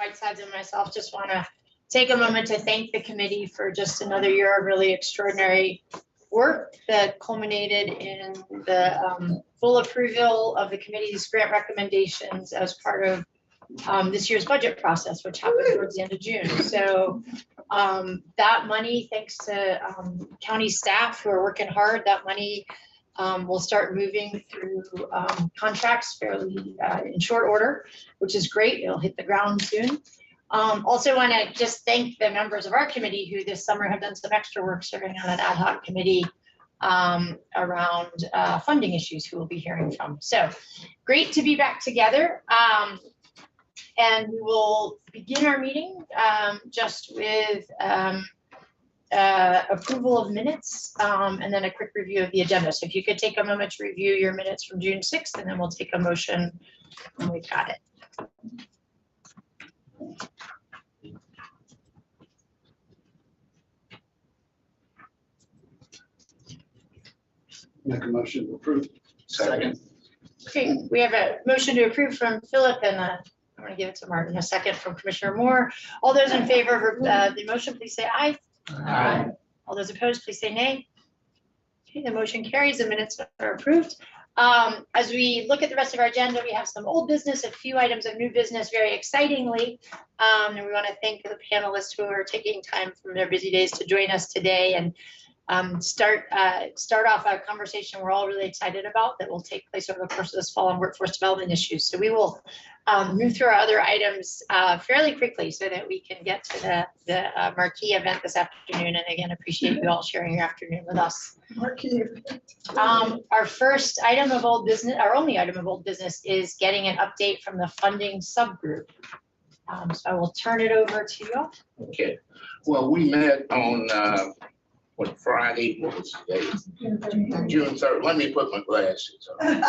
Whitesides and myself just want to take a moment to thank the committee for just another year of really extraordinary work that culminated in the full approval of the committee's grant recommendations as part of this year's budget process, which happened towards the end of June. So that money, thanks to county staff who are working hard, that money will start moving through contracts fairly in short order, which is great. It'll hit the ground soon. Also want to just thank the members of our committee who this summer have done some extra work serving on an ad hoc committee around funding issues who we'll be hearing from. So great to be back together. And we will begin our meeting just with approval of minutes and then a quick review of the agenda. So if you could take a moment to review your minutes from June 6th, and then we'll take a motion when we've got it. Make a motion to approve. Second. Okay, we have a motion to approve from Philip, and I'm going to give it to Martin. A second from Commissioner Moore. All those in favor of the motion, please say aye. Aye. All those opposed, please say nay. Okay, the motion carries. The minutes are approved. As we look at the rest of our agenda, we have some old business, a few items of new business, very excitingly. And we want to thank the panelists who are taking time from their busy days to join us today and start off a conversation we're all really excited about that will take place over the course of this fall on workforce development issues. So we will move through our other items fairly quickly so that we can get to the marquee event this afternoon. And again, appreciate you all sharing your afternoon with us. Marquee. Our first item of old business, our only item of old business, is getting an update from the funding subgroup. So I will turn it over to you all. Okay, well, we met on Friday, what was the date? June 3rd. Let me put my glasses on.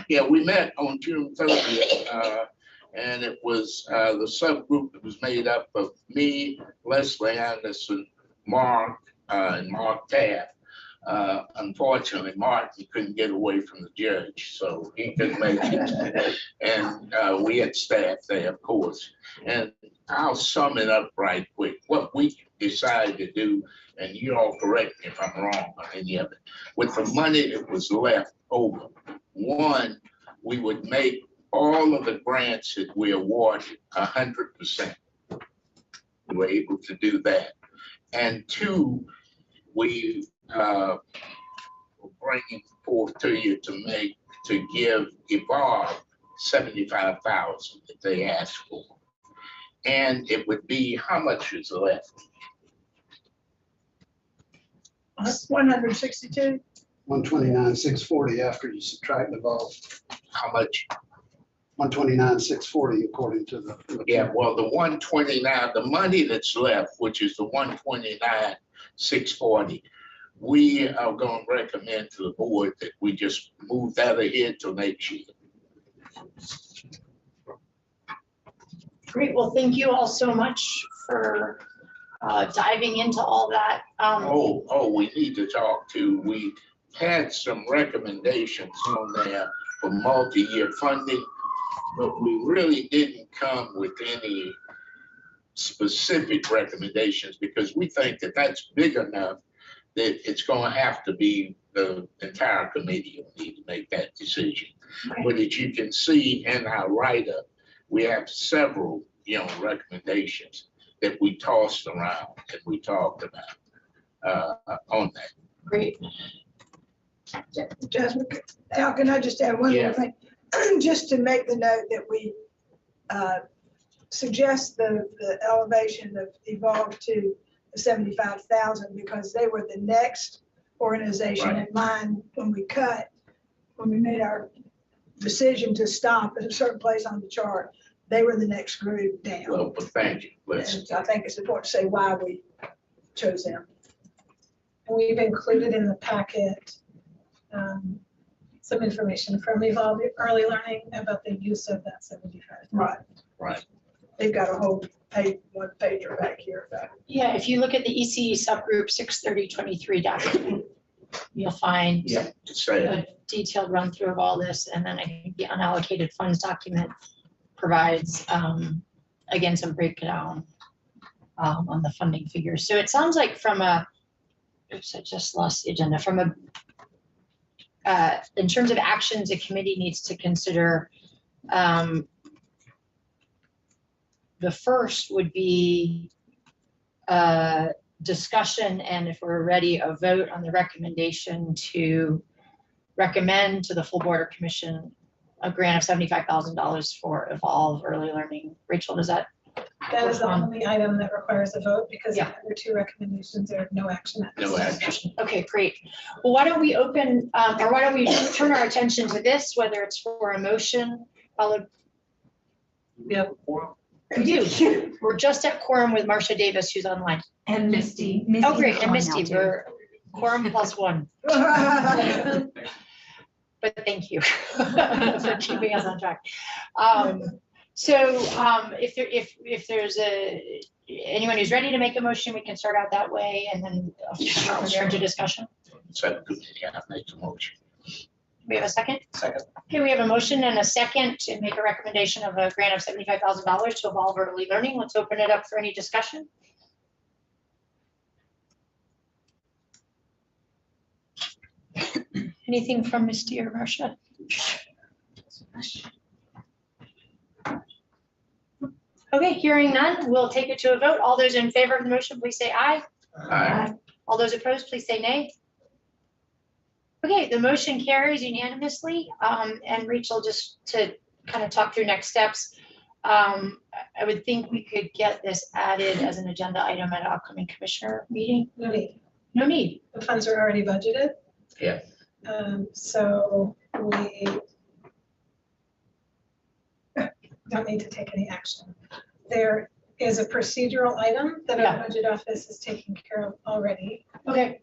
Yeah, we met on June 30th, and it was the subgroup that was made up of me, Leslie Anderson, Mark, and Mark Taft. Unfortunately, Martin couldn't get away from the judge, so he couldn't make it. And we had staff there, of course. And I'll sum it up right quick. What we decided to do, and you all correct me if I'm wrong on any of it, with the money that was left over, one, we would make all of the grants that we awarded 100%. We were able to do that. And two, we were bringing forth to you to give Evolve $75,000 that they asked for. And it would be, how much is left? 162. 129,640 after you subtract the vote. How much? 129,640 according to the. Yeah, well, the 129, the money that's left, which is the 129,640, we are going to recommend to the board that we just move that ahead till next year. Great. Well, thank you all so much for diving into all that. We need to talk to, we had some recommendations on there for multi-year funding, but we really didn't come with any specific recommendations because we think that that's big enough that it's going to have to be the entire committee will need to make that decision. Okay. But as you can see in our write-up, we have several, recommendations that we tossed around and we talked about on that. Great. Jasmine, Al, can I just add one more thing? Just to make the note that we suggest the elevation of Evolve to 75,000 because they were the next organization in line when we made our decision to stop at a certain place on the chart. They were the next group down. Well, but thank you. And I think it's important to say why we chose them. And we've included in the packet some information from Evolve Early Learning about the use of that 75. Right. They've got a whole page, one pager back here about it. Yeah, if you look at the ECE subgroup 63023 document, you'll find a detailed run through of all this. And then I think the unallocated funds document provides again, some breakdown on the funding figures. So it sounds like from a, oops, I just lost the agenda, from a, in terms of actions a committee needs to consider, the first would be discussion, and if we're ready, a vote on the recommendation to recommend to the full board or commission a grant of $75,000 for Evolve Early Learning. Rachel, does that? That is the only item that requires a vote because the Yeah. other two recommendations are no action. at this No time. action. Okay, great. Well, why don't we open, or why don't we turn our attention to this, whether it's for a motion, followed. We have a quorum. We do. We're just at quorum with Marcia Davis, who's online. And Misty. Oh, great, and Misty's Misty, on now, too. we're quorum plus one. But thank you for keeping us on track. If there's anyone who's ready to make a motion, we can start out that way and then turn to discussion. So, yeah, make the motion. We have a second? Second. Okay, we have a motion and a second to make a recommendation of a grant of $75,000 to Evolve Early Learning. Let's open it up for any discussion. Anything from Misty or Marcia? Okay, hearing none, we'll take it to a vote. All those in favor of the motion, please say aye. Aye. All those opposed, please say nay. Okay, the motion carries unanimously. And Rachel, just to kind of talk through next steps, I would think we could get this added as an agenda item at an upcoming commissioner meeting. No need. No need. The funds are already budgeted. Yeah. So we don't need to take any action. There is a procedural item that Yeah. our budget office is taking care of already Okay,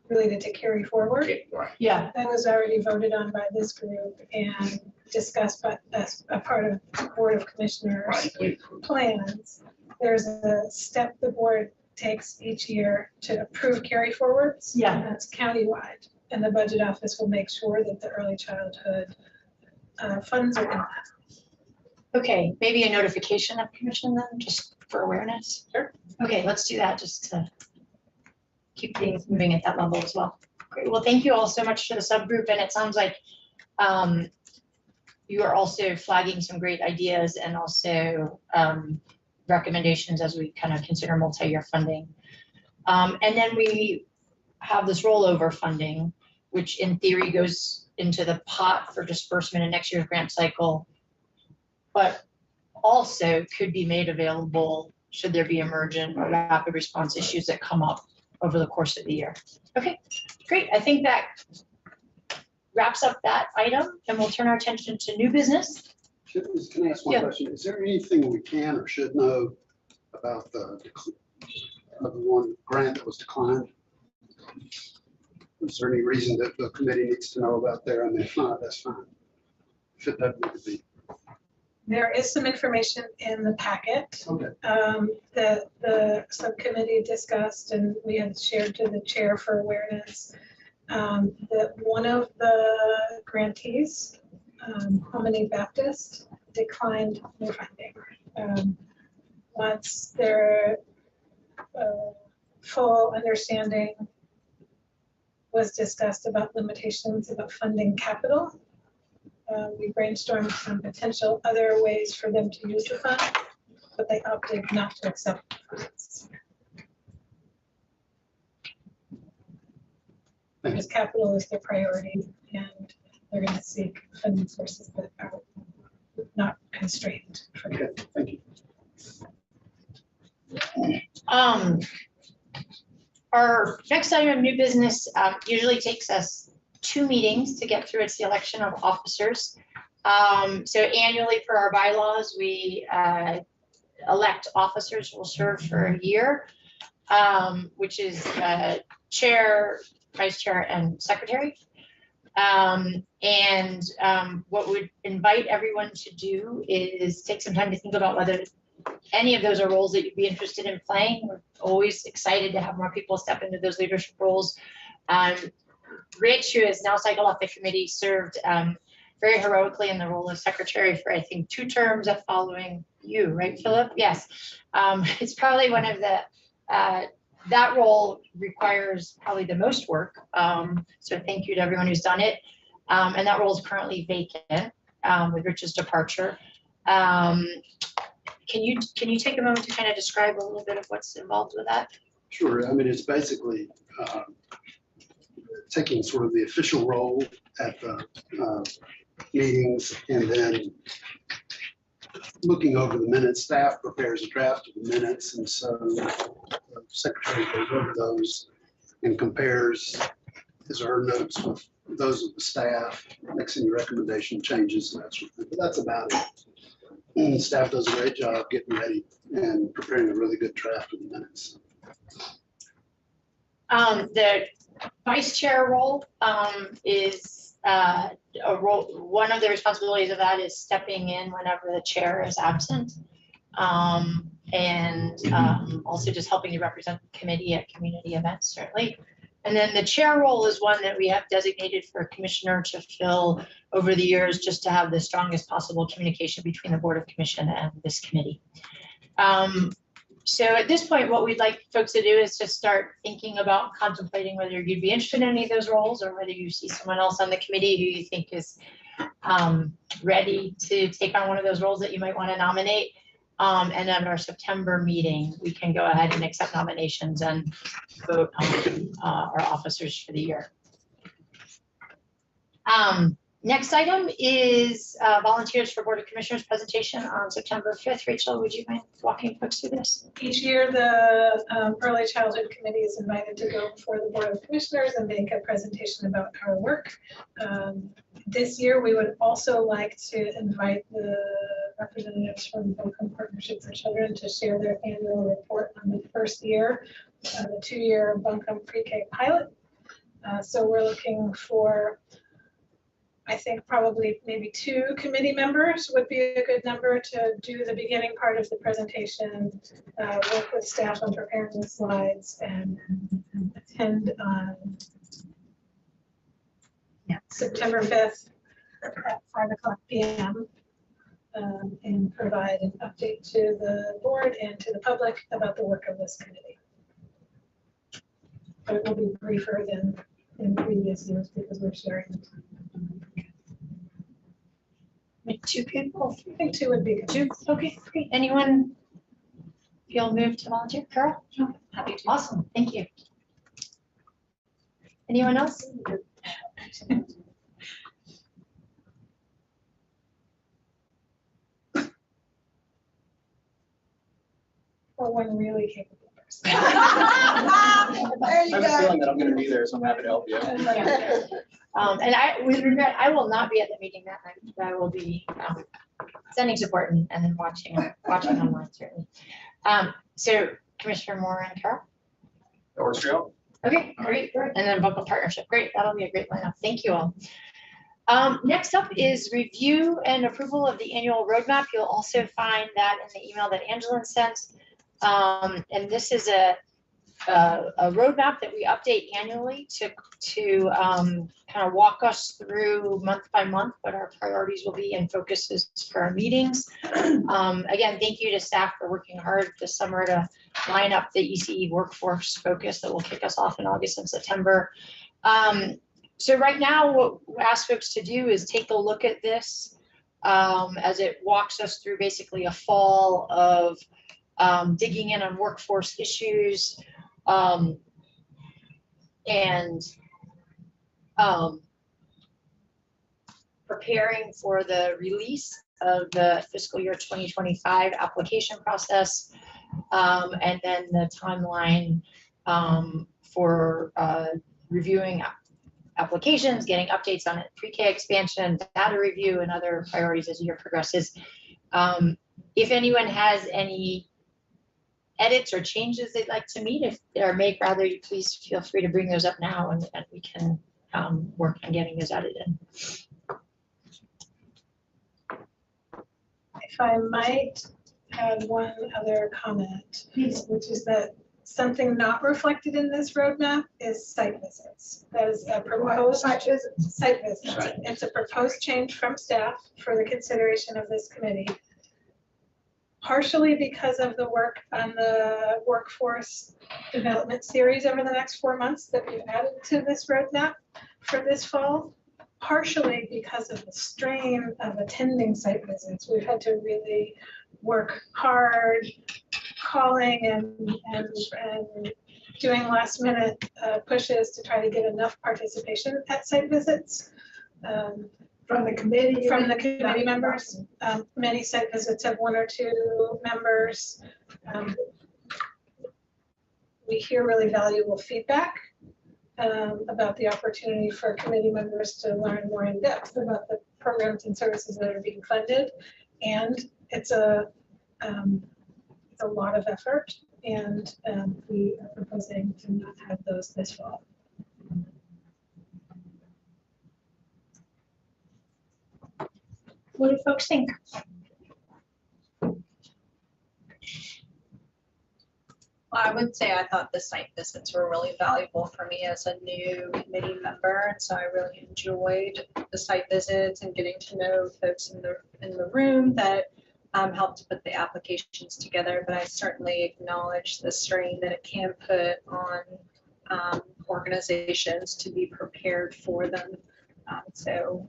related to carry forward. Okay, right. yeah, That was already voted on by this group and discussed by, as a part of Board of Commissioners Right. we- plans. There's a step the board takes each year to approve carry forwards. Yeah. And that's countywide. And the budget office will make sure that the early childhood funds are in that. okay, maybe a notification of commission then, just for awareness? Sure. Okay, let's do that, just to keep things moving at that level as well. Great, well, thank you all so much for the subgroup, and it sounds like you are also flagging some great ideas and also recommendations as we kind of consider multi-year funding. And then we have this rollover funding, which in theory goes into the pot for disbursement in next year's grant cycle, but also could be made available should there be emergent or rapid response issues that come up over the course of the year. Okay, great. I think that wraps up that item, and we'll turn our attention to new business. Can I ask one Yeah. question? Is there anything we can or should know about the one grant that was declined? Is there any reason that the committee needs to know about there? I mean, if not, that's fine. If it doesn't need to be. There is some information in the packet Okay. that the subcommittee discussed and we had shared to the chair for awareness. That one of the grantees, Hominy Baptist, declined their funding. Once their full understanding was discussed about limitations about funding capital, we brainstormed some potential other ways for them to use the fund, but they opted not to accept the funds. Because capital is their priority and they're going to seek funding sources that are not constrained for Okay, thank you. Our next item of new business usually takes us 2 meetings to get through. It's the election of officers. So annually per our bylaws, we elect officers who will serve for a year, which is chair, vice chair, and secretary. What we'd invite everyone to do is take some time to think about whether any of those are roles that you'd be interested in playing. We're always excited to have more people step into those leadership roles. Rich, who has now cycled off the committee, served very heroically in the role of secretary for, I think, 2 terms following you, right, Philip? Yes. It's probably one of the, that role requires probably the most work. So thank you to everyone who's done it. And that role is currently vacant with Rich's departure. Can you take a moment to kind of describe a little bit of what's involved with that? Sure. I mean, it's basically taking sort of the official role at the meetings and then looking over the minutes. Staff prepares a draft of the minutes, and so the secretary goes over those and compares his or her notes with those of the staff, makes any recommendation changes, and that sort of thing. But that's about it. And staff does a great job getting ready and preparing a really good draft of the minutes. The vice chair role is a role, one of the responsibilities of that is stepping in whenever the chair is absent. And also just helping to represent the committee at community events, certainly. And then the chair role is one that we have designated for a commissioner to fill over the years, just to have the strongest possible communication between the Board of Commission and this committee. So at this point, what we'd like folks to do is just start thinking about contemplating whether you'd be interested in any of those roles, or whether you see someone else on the committee who you think is ready to take on one of those roles that you might want to nominate. And at our September meeting, we can go ahead and accept nominations and vote on our officers for the year. Next item is volunteers for Board of Commissioners presentation on September 5th. Rachel, would you mind walking folks through this? Each year, the Early Childhood Committee is invited to go before the Board of Commissioners and make a presentation about our work. This year, we would also like to invite the representatives from Buncombe Partnership for Children to share their annual report on the first year, the 2-year Buncombe Pre-K pilot. So we're looking for, I think probably maybe 2 committee members would be a good number to do the beginning part of the presentation, work with staff on preparing the slides, and attend on September 5th at 5:00 p.m. And provide an update to the board and to the public about the work of this committee. But it will be briefer than in previous years because we're sharing the time. 2 people? I think 2 would be good. 2? Okay, great. Anyone feel moved to volunteer? Carol? Happy to. Awesome, thank you. Anyone else? Or one really capable person. There you I have a go. feeling that I'm gonna be there, so I'm happy to help you. And I, with regret, I will not be at the meeting that night, but I will be sending support and then watching online, certainly. So Commissioner Moore and Carol? That works for you? Okay, great. And then Buncombe Partnership. Great, that'll be a great lineup. Thank you all. Next up is review and approval of the annual roadmap. You'll also find that in the email that Angela sent. And this is a roadmap that we update annually to kind of walk us through month by month what our priorities will be and focuses for our meetings. Again, thank you to staff for working hard this summer to line up the ECE workforce focus that will kick us off in August and September. So right now, what we ask folks to do is take a look at this as it walks us through basically a fall of digging in on workforce issues and preparing for the release of the fiscal year 2025 application process, and then the timeline for reviewing applications, getting updates on it, pre-K expansion, data review, and other priorities as the year progresses. If anyone has any edits or changes they'd like to make, rather, you please feel free to bring those up now and we can work on getting those added in. If I might add one other comment, which is that something not reflected in this roadmap is site visits. That is a proposed site visits. It's a proposed change from staff for the consideration of this committee. partially because of the work on the workforce development series over the next 4 months that we've added to this roadmap for this fall, partially because of the strain of attending site visits. We've had to really work hard, calling and doing last minute pushes to try to get enough participation at site visits. From the committee? From the committee members. Many site visits have 1 or 2 members. We hear really valuable feedback about the opportunity for committee members to learn more in depth about the programs and services that are being funded. And it's a lot of effort, and we are proposing to not have those this fall. What do folks think? I would say I thought the site visits were really valuable for me as a new committee member, and so I really enjoyed the site visits and getting to know folks in the room that helped put the applications together. But I certainly acknowledge the strain that it can put on organizations to be prepared for them. So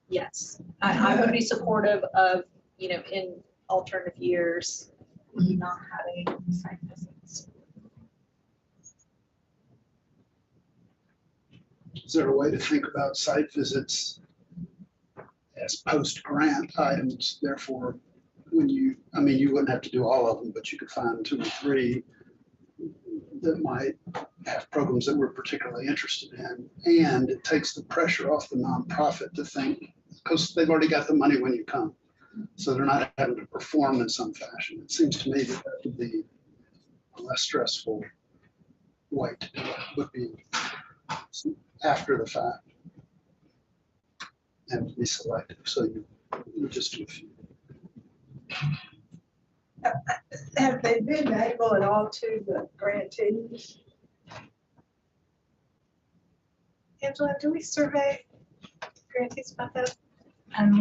yes, I would be supportive of, in alternative years, not having site visits. Is there a way to think about site visits as post-grant items? Therefore, when you wouldn't have to do all of them, but you could find 2 or 3 that might have programs that we're particularly interested in. And it takes the pressure off the nonprofit to think, because they've already got the money when you come. So they're not having to perform in some fashion. It seems to me that that would be a less stressful way to do it, would be after the fact and be selective. So you just do a few. Have they been able at all to the grantees? Angela, do we survey grantees about that?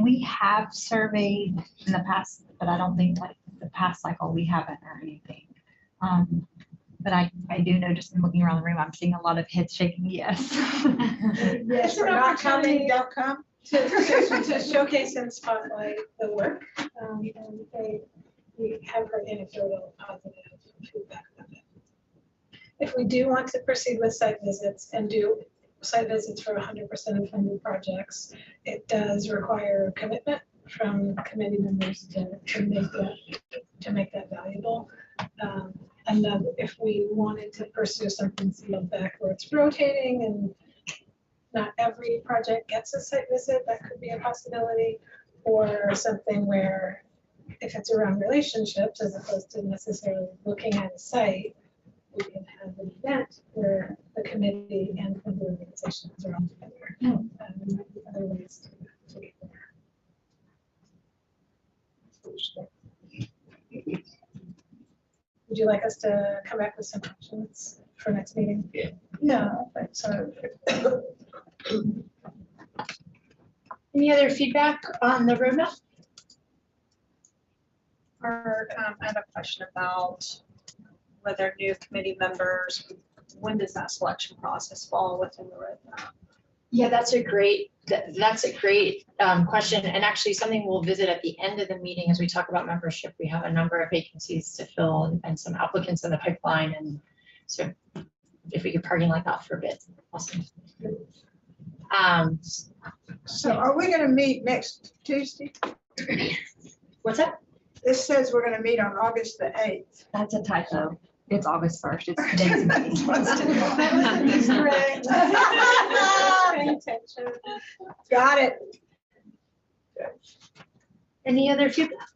We have surveyed in the past, but I don't think like the past cycle we haven't or anything. But I do know, just in looking around the room, I'm seeing a lot of heads shaking yes. Yes, an we're not coming, opportunity. don't come. To showcase and spotlight the work. And we have heard anecdotal positive feedback about it. If we do want to proceed with site visits and do site visits for 100% of funded projects, it does require commitment from committee members to make that valuable. And then if we wanted to pursue something sealed back where it's rotating and not every project gets a site visit, that could be a possibility, or something where if it's around relationships as opposed to necessarily looking at a site, we can have an event where the committee and the organizations are all together. There might be other ways to get there. Would you like us to come back with some options for next meeting? Yeah, I think so. Any other feedback on the roadmap? Or I have a question about whether new committee members, when does that selection process fall within the roadmap? Yeah, that's a great question, and actually something we'll visit at the end of the meeting as we talk about membership. We have a number of vacancies to fill and some applicants in the pipeline, and so if we could parking lot that for a bit, awesome. So are we gonna meet next Tuesday? What's that? This says we're gonna meet on August the 8th. That's a typo. It's August 1st. It's today's meeting. Pay attention. Got it. Any other feedback?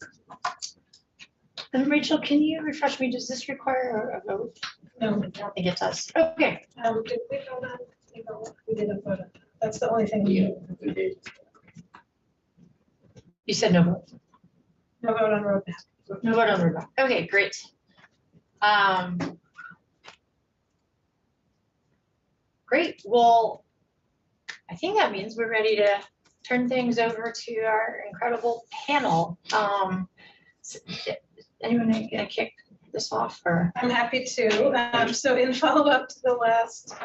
Rachel, can you refresh me? Does this require a vote? No, I don't think it does. Okay. did we vote on? We didn't vote on that. That's the only thing we did. You said no vote. No vote on roadmap. No vote on the roadmap. Okay, great. Great. Well, I think that means we're ready to turn things over to our incredible panel. Anyone gonna kick this off or? I'm happy to. So in follow-up to the last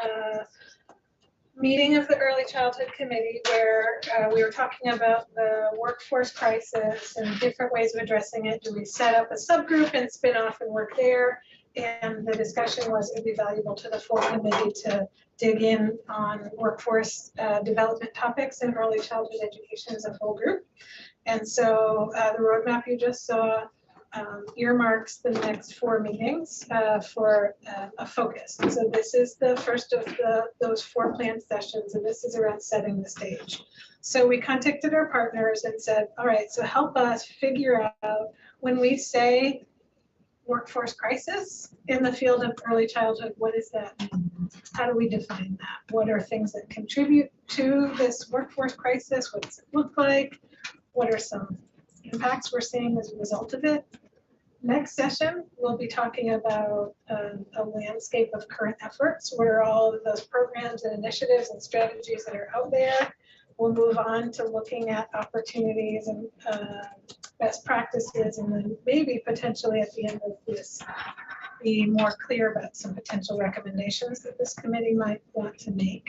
meeting of the Early Childhood Committee, where we were talking about the workforce crisis and different ways of addressing it. Do we set up a subgroup and spin off and work there? And the discussion was it'd be valuable to the full committee to dig in on workforce development topics in early childhood education as a full group. And so the roadmap you just saw earmarks the next 4 meetings for a focus. And so this is the first of those 4 planned sessions, and this is around setting the stage. So we contacted our partners and said, all right, so help us figure out when we say workforce crisis in the field of early childhood, what does that mean? How do we define that? What are things that contribute to this workforce crisis? What does it look like? What are some impacts we're seeing as a result of it? Next session, we'll be talking about a landscape of current efforts. What are all of those programs and initiatives and strategies that are out there? We'll move on to looking at opportunities and best practices, and then maybe potentially at the end of this, be more clear about some potential recommendations that this committee might want to make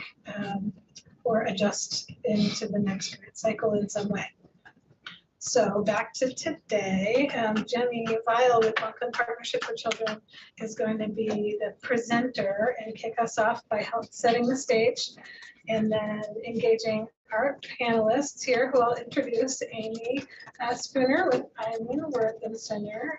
or adjust into the next grant cycle in some way. So back to today, Jenny Weil with Montclair Partnership for Children is going to be the presenter and kick us off by setting the stage, and then engaging our panelists here, who I'll introduce. Amy Spooner with Eileen Wortham Center.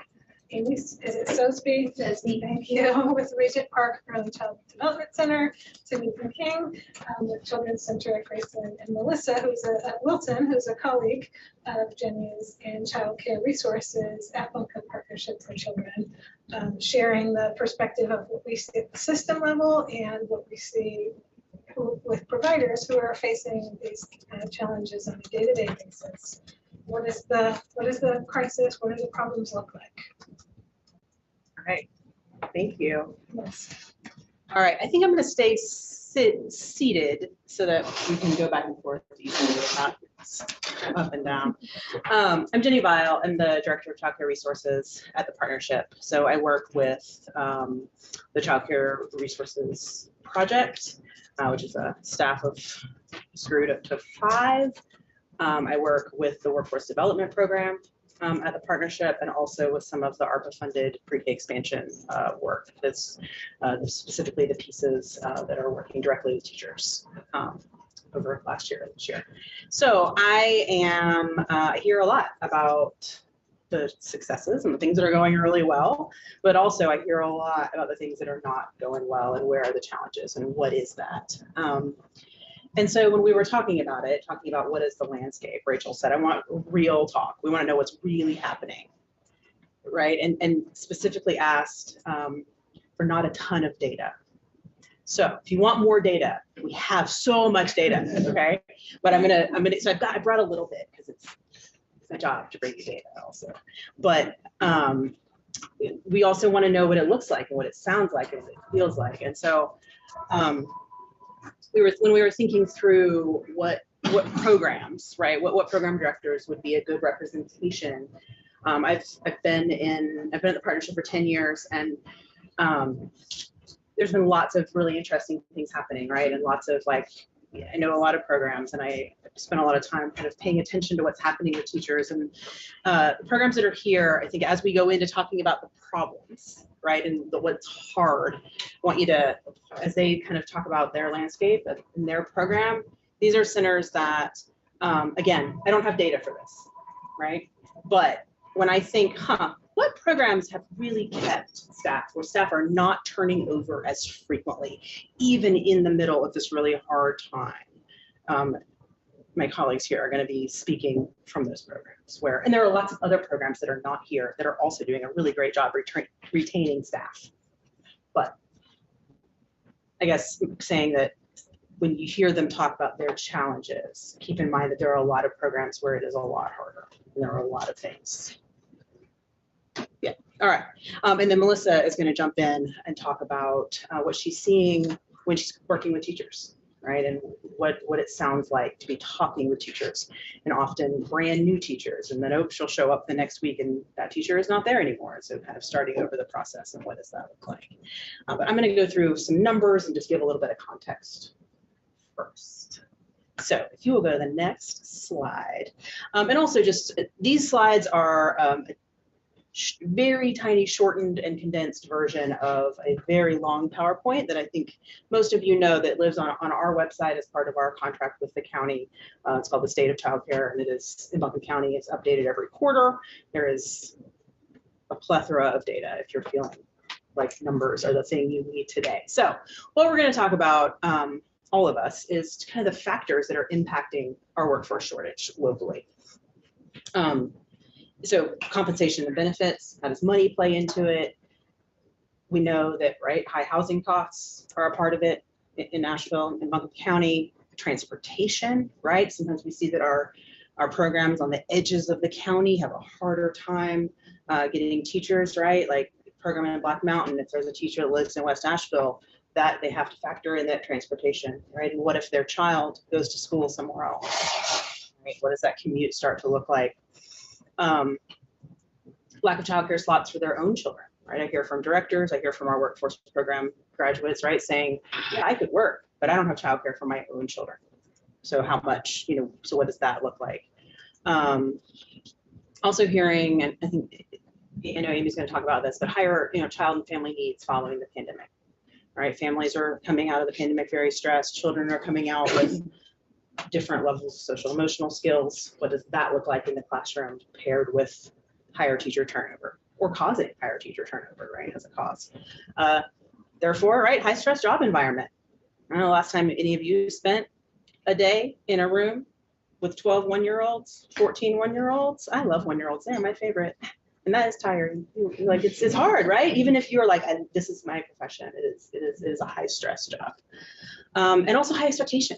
Amy, is it Sosby? Sosby. Thank you. With Regent Park Early Childhood Development Center. Timothy King with Children's Center at Graceland, and Melissa, who's Wilson, who's a colleague of Jenny's in Child Care Resources at Montclair Partnership for Children, sharing the perspective of what we see at the system level and what we see with providers who are facing these challenges on a day-to-day basis. What is the crisis? What do the problems look like? All right, thank you. Yes. All right, I think I'm going to stay seated so that we can go back and forth easily, not up and down. I'm Jenny Weil. I'm the Director of Child Care Resources at the partnership. So I work with the Child Care Resources Project, which is a staff of screwed up to 5. I work with the Workforce Development Program at the partnership, and also with some of the ARPA-funded pre-K expansion work. That's specifically the pieces that are working directly with teachers over last year and this year. So I hear a lot about the successes and the things that are going really well, but also I hear a lot about the things that are not going well and where are the challenges and what is that. And so when we were talking about what is the landscape, Rachel said, I want real talk. We want to know what's really happening, right? And specifically asked for not a ton of data. So if you want more data, we have so much data, okay? But so I brought a little bit because it's my job to bring you data also. But we also want to know what it looks like and what it sounds like and what it feels like. And so when we were thinking through what programs, right? What program directors would be a good representation. I've been at the partnership for 10 years, and there's been lots of really interesting things happening, right? And lots of I know a lot of programs, and I spent a lot of time kind of paying attention to what's happening with teachers, and the programs that are here. I think as we go into talking about the problems, right, and what's hard, I want you to, as they kind of talk about their landscape and their program, these are centers that, again, I don't have data for this, right? But when I think, what programs have really kept staff, where staff are not turning over as frequently, even in the middle of this really hard time? My colleagues here are going to be speaking from those programs and there are lots of other programs that are not here that are also doing a really great job retaining staff. But I guess saying that when you hear them talk about their challenges, keep in mind that there are a lot of programs where it is a lot harder, and there are a lot of things. Yeah, all right. And then Melissa is going to jump in and talk about what she's seeing when she's working with teachers. right? And what it sounds like to be talking with teachers, and often brand new teachers. And then, oh, she'll show up the next week and that teacher is not there anymore. So kind of starting over the process and what does that look like? But I'm going to go through some numbers and just give a little bit of context first. So if you will go to the next slide. And also just, these slides are very tiny, shortened and condensed version of a very long PowerPoint that I think most of you know that lives on our website as part of our contract with the county. It's called the State of Childcare, and it is in Buncombe County. It's updated every quarter. There is a plethora of data if you're feeling like numbers are the thing you need today. So what we're going to talk about, all of us, is kind of the factors that are impacting our workforce shortage locally. So compensation and benefits, how does money play into it? We know that, right, high housing costs are a part of it in Nashville and Buncombe County. Transportation, right? Sometimes we see that our programs on the edges of the county have a harder time getting teachers, right? Like program in Black Mountain, if there's a teacher that lives in West Nashville, that they have to factor in that transportation, right? And what if their child goes to school somewhere else, right? What does that commute start to look like? Lack of childcare slots for their own children, right? I hear from directors, I hear from our workforce program graduates, right, saying, yeah, I could work, but I don't have childcare for my own children. So how much, you know, so what does that look like? Also hearing, and I think, I know Amy's going to talk about this, but higher, you know, child and family needs following the pandemic, right? Families are coming out of the pandemic very stressed. Children are coming out with different levels of social emotional skills. What does that look like in the classroom paired with higher teacher turnover, or causing higher teacher turnover, right, as a cause? Therefore, right, high stress job environment. I don't know the last time any of you spent a day in a room with 12 one-year-olds, 14 one-year-olds. I love one-year-olds, they're my favorite. And that is tiring. Like it's hard, right? Even if you're like, this is my profession, it is a high stress job. And also high expectation.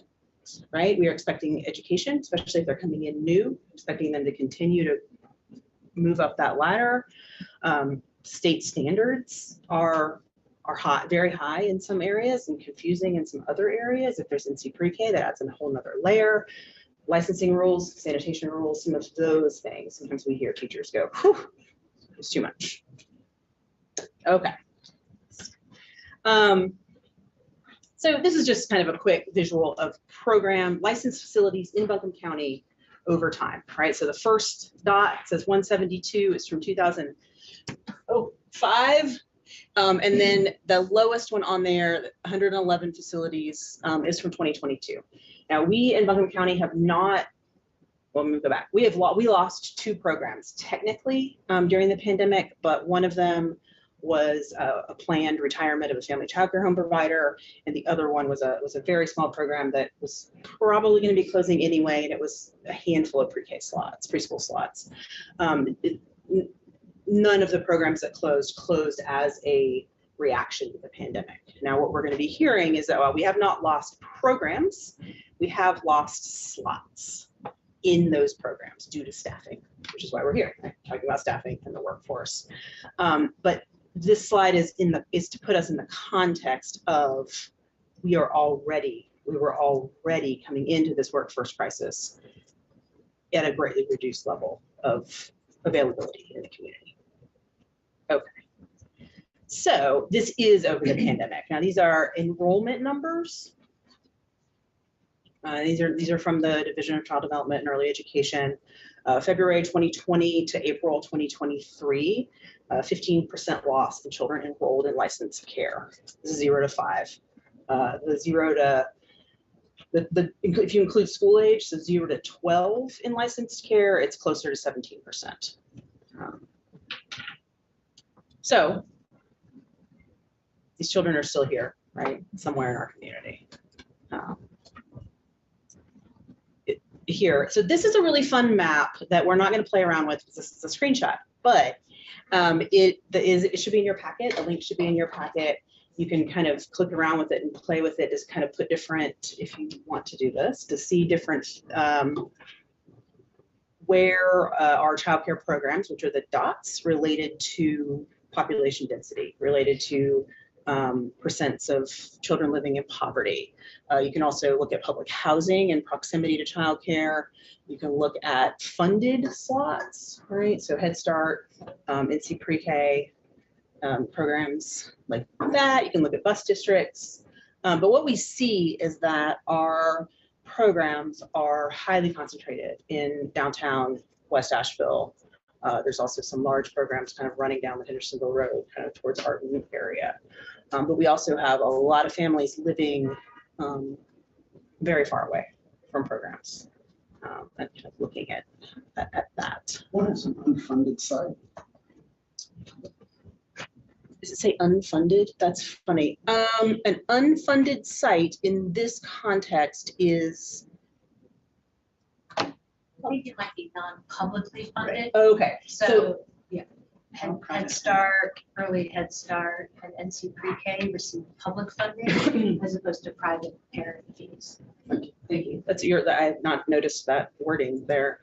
Right? We are expecting education, especially if they're coming in new, expecting them to continue to move up that ladder. State standards are high, very high in some areas and confusing in some other areas. If there's NC pre-K, that adds in a whole nother layer. Licensing rules, sanitation rules, some of those things. Sometimes we hear teachers go, whew, it's too much. Okay. So this is just kind of a quick visual of program licensed facilities in Buncombe County over time, right? So the first dot says 172 is from 2005. And then the lowest one on there, 111 facilities, is from 2022. Now we in Buncombe County have not, well, let me go back. We lost 2 programs technically during the pandemic, but one of them was a planned retirement of a family childcare home provider, and the other one was a very small program that was probably going to be closing anyway, and it was a handful of pre-K slots, preschool slots. None of the programs that closed as a reaction to the pandemic. Now, what we're going to be hearing is that while we have not lost programs, we have lost slots in those programs due to staffing, which is why we're here, right? Talking about staffing and the workforce. But this slide is to put us in the context of we were already coming into this workforce crisis at a greatly reduced level of availability in the community. Okay. So this is over the pandemic. Now these are enrollment numbers. These are from the Division of Child Development and Early Education. February 2020 to April 2023, 15% loss in children enrolled in licensed care, 0 to 5. If you include school age, so 0 to 12 in licensed care, it's closer to 17%. So these children are still here, right? Somewhere in our community. Here, so this is a really fun map that we're not going to play around with. This is a screenshot, but it should be in your packet. A link should be in your packet. You can kind of click around with it and play with it. Just kind of put different, if you want to do this, to see different where our childcare programs, which are the dots, related to population density, related to percents of children living in poverty. You can also look at public housing and proximity to childcare. You can look at funded slots, right? So Head Start, NC Pre-K programs like that. You can look at bus districts. But what we see is that our programs are highly concentrated in downtown West Asheville. There's also some large programs kind of running down the Hendersonville Road, kind of towards Arden area. But we also have a lot of families living very far away from programs. And kind of looking at that. What is an unfunded site? Does it say unfunded? That's funny. An unfunded site in this context is, I think it might be non-publicly funded. okay, So, yeah, Head Start, Early Head Start, and NC Pre-K receive public funding as opposed to private parent fees. thank you. That's I have not noticed that wording there.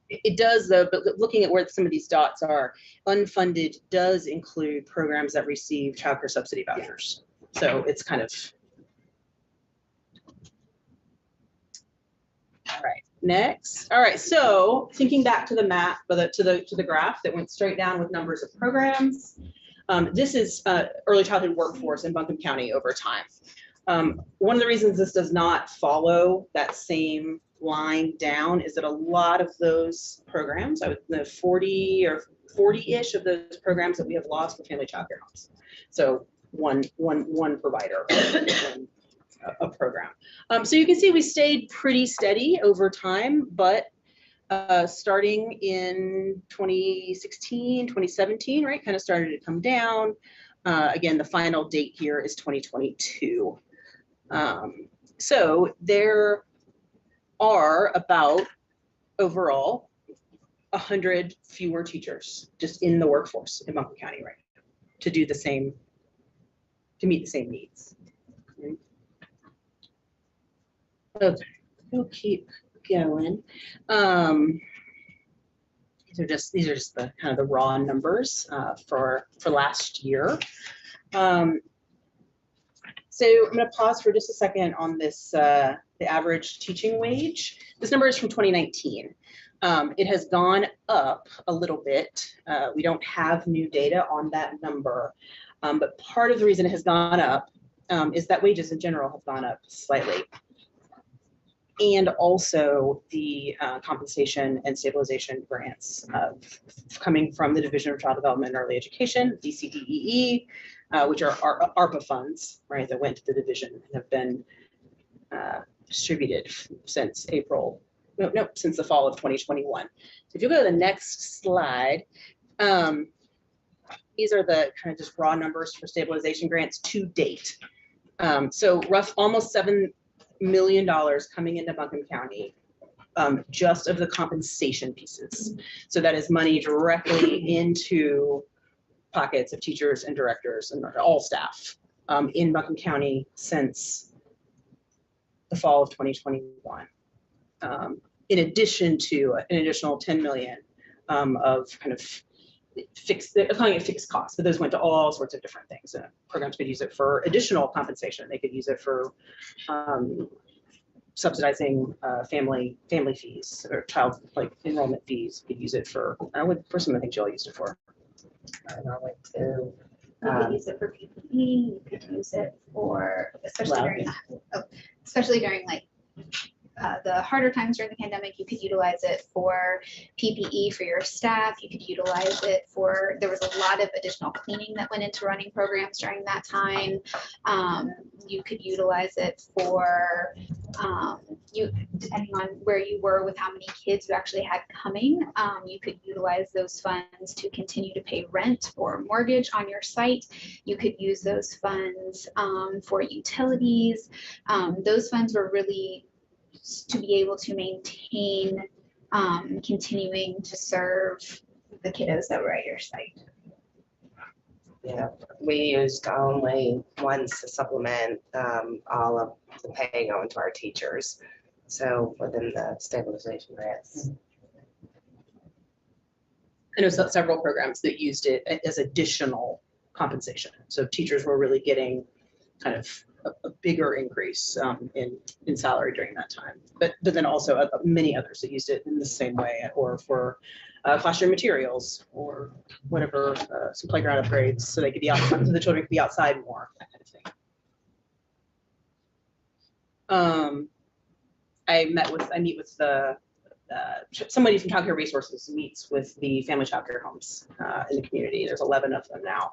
It does though, but looking at where some of these dots are, unfunded does include programs that receive childcare subsidy vouchers. So it's kind of. All right, next. All right, so thinking back to the map, but to the graph that went straight down with numbers of programs. This is early childhood workforce in Buncombe County over time. One of the reasons this does not follow that same line down is that a lot of those programs, the 40 or 40-ish of those programs that we have lost were family childcare homes. So one provider, a program. So you can see we stayed pretty steady over time, but starting in 2016, 2017, right, kind of started to come down. Again, the final date here is 2022. So there are about overall 100 fewer teachers just in the workforce in Buncombe County right now to do the same, to meet the same needs. Okay, we'll keep going. These are just the kind of the raw numbers for last year. So I'm going to pause for just a second on this, the average teaching wage. This number is from 2019. It has gone up a little bit. We don't have new data on that number, but part of the reason it has gone up is that wages in general have gone up slightly. And also the compensation and stabilization grants coming from the Division of Child Development and Early Education, DCDEE, which are ARPA funds, right, that went to the division and have been distributed since since the fall of 2021. So if you go to the next slide, these are the kind of just raw numbers for stabilization grants to date. So almost $7 million coming into Buncombe County, just of the compensation pieces. So that is money directly into pockets of teachers and directors and all staff in Buncombe County since the fall of 2021. In addition to an additional 10 million of kind of fixed, they're calling it fixed costs, but those went to all sorts of different things. Programs could use it for additional compensation. They could use it for subsidizing family fees or child enrollment fees. You could use it for, for some of the things y'all used it for. You could use it for PPE, you could use it for, especially during like the harder times during the pandemic, you could utilize it for PPE for your staff. You could utilize it for, there was a lot of additional cleaning that went into running programs during that time. You could utilize it for, depending on where you were with how many kids you actually had coming, you could utilize those funds to continue to pay rent or mortgage on your site. You could use those funds for utilities. Those funds were really to be able to maintain continuing to serve the kiddos that were at your site. Yeah, we used only ones to supplement all of the pay going to our teachers. So within the stabilization grants. I know several programs that used it as additional compensation. So teachers were really getting kind of a bigger increase in salary during that time. But then also many others that used it in the same way, or for classroom materials or whatever, some playground upgrades so they could be outside, so the children could be outside more, that kind of thing. I meet with the somebody from Child Care Resources meets with the family child care homes in the community. There's 11 of them now,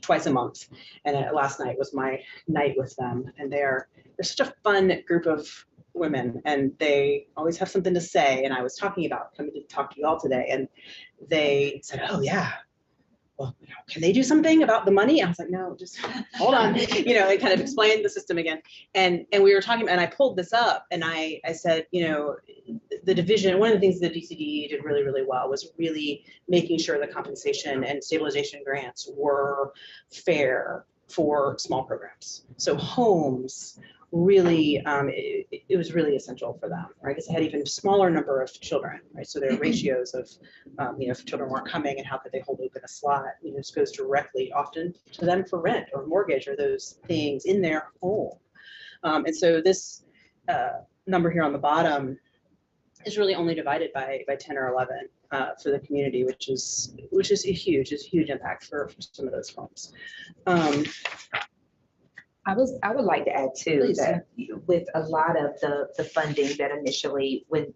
twice a month. And last night was my night with them. And they're such a fun group of women, and they always have something to say. And I was coming to talk to you all today, and they said, "Oh yeah, well, can they do something about the money?" I was like, "No, just hold on," and kind of explained the system again. And we were talking, and I pulled this up, and I said, the division, one of the things that DCD did really, really well was really making sure the compensation and stabilization grants were fair for small programs. So homes really, it was really essential for them, right? Because they had even smaller number of children, right? So their ratios of, if children weren't coming and how could they hold open a slot, this goes directly often to them for rent or mortgage or those things in their home. And so this number here on the bottom is really only divided by 10 or 11 for the community, which is a huge impact for some of those homes. I would like to add too, Please. that with a lot of the funding that initially, when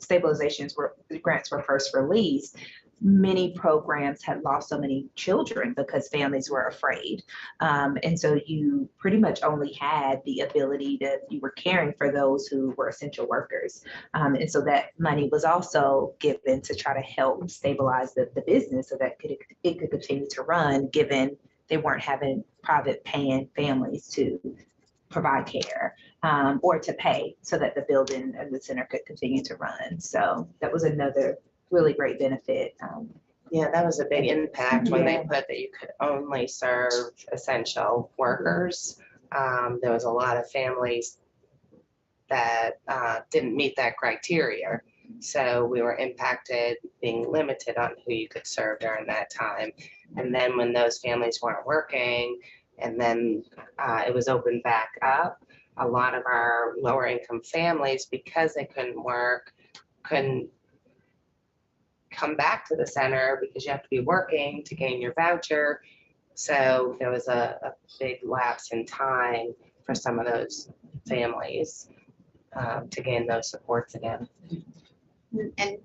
grants were first released, many programs had lost so many children because families were afraid. And so you pretty much only had the ability you were caring for those who were essential workers. And so that money was also given to try to help stabilize the business so that it could continue to run, given they weren't having private paying families to provide care or to pay so that the building and the center could continue to run. So that was another really great benefit. Yeah, that was a big impact when they put that you could only serve essential workers. There was a lot of families that didn't meet that criteria. So we were impacted, being limited on who you could serve during that time. And then when those families weren't working, and then it was opened back up, a lot of our lower income families, because they couldn't work, couldn't come back to the center because you have to be working to gain your voucher. So there was a big lapse in time for some of those families to gain those supports again. And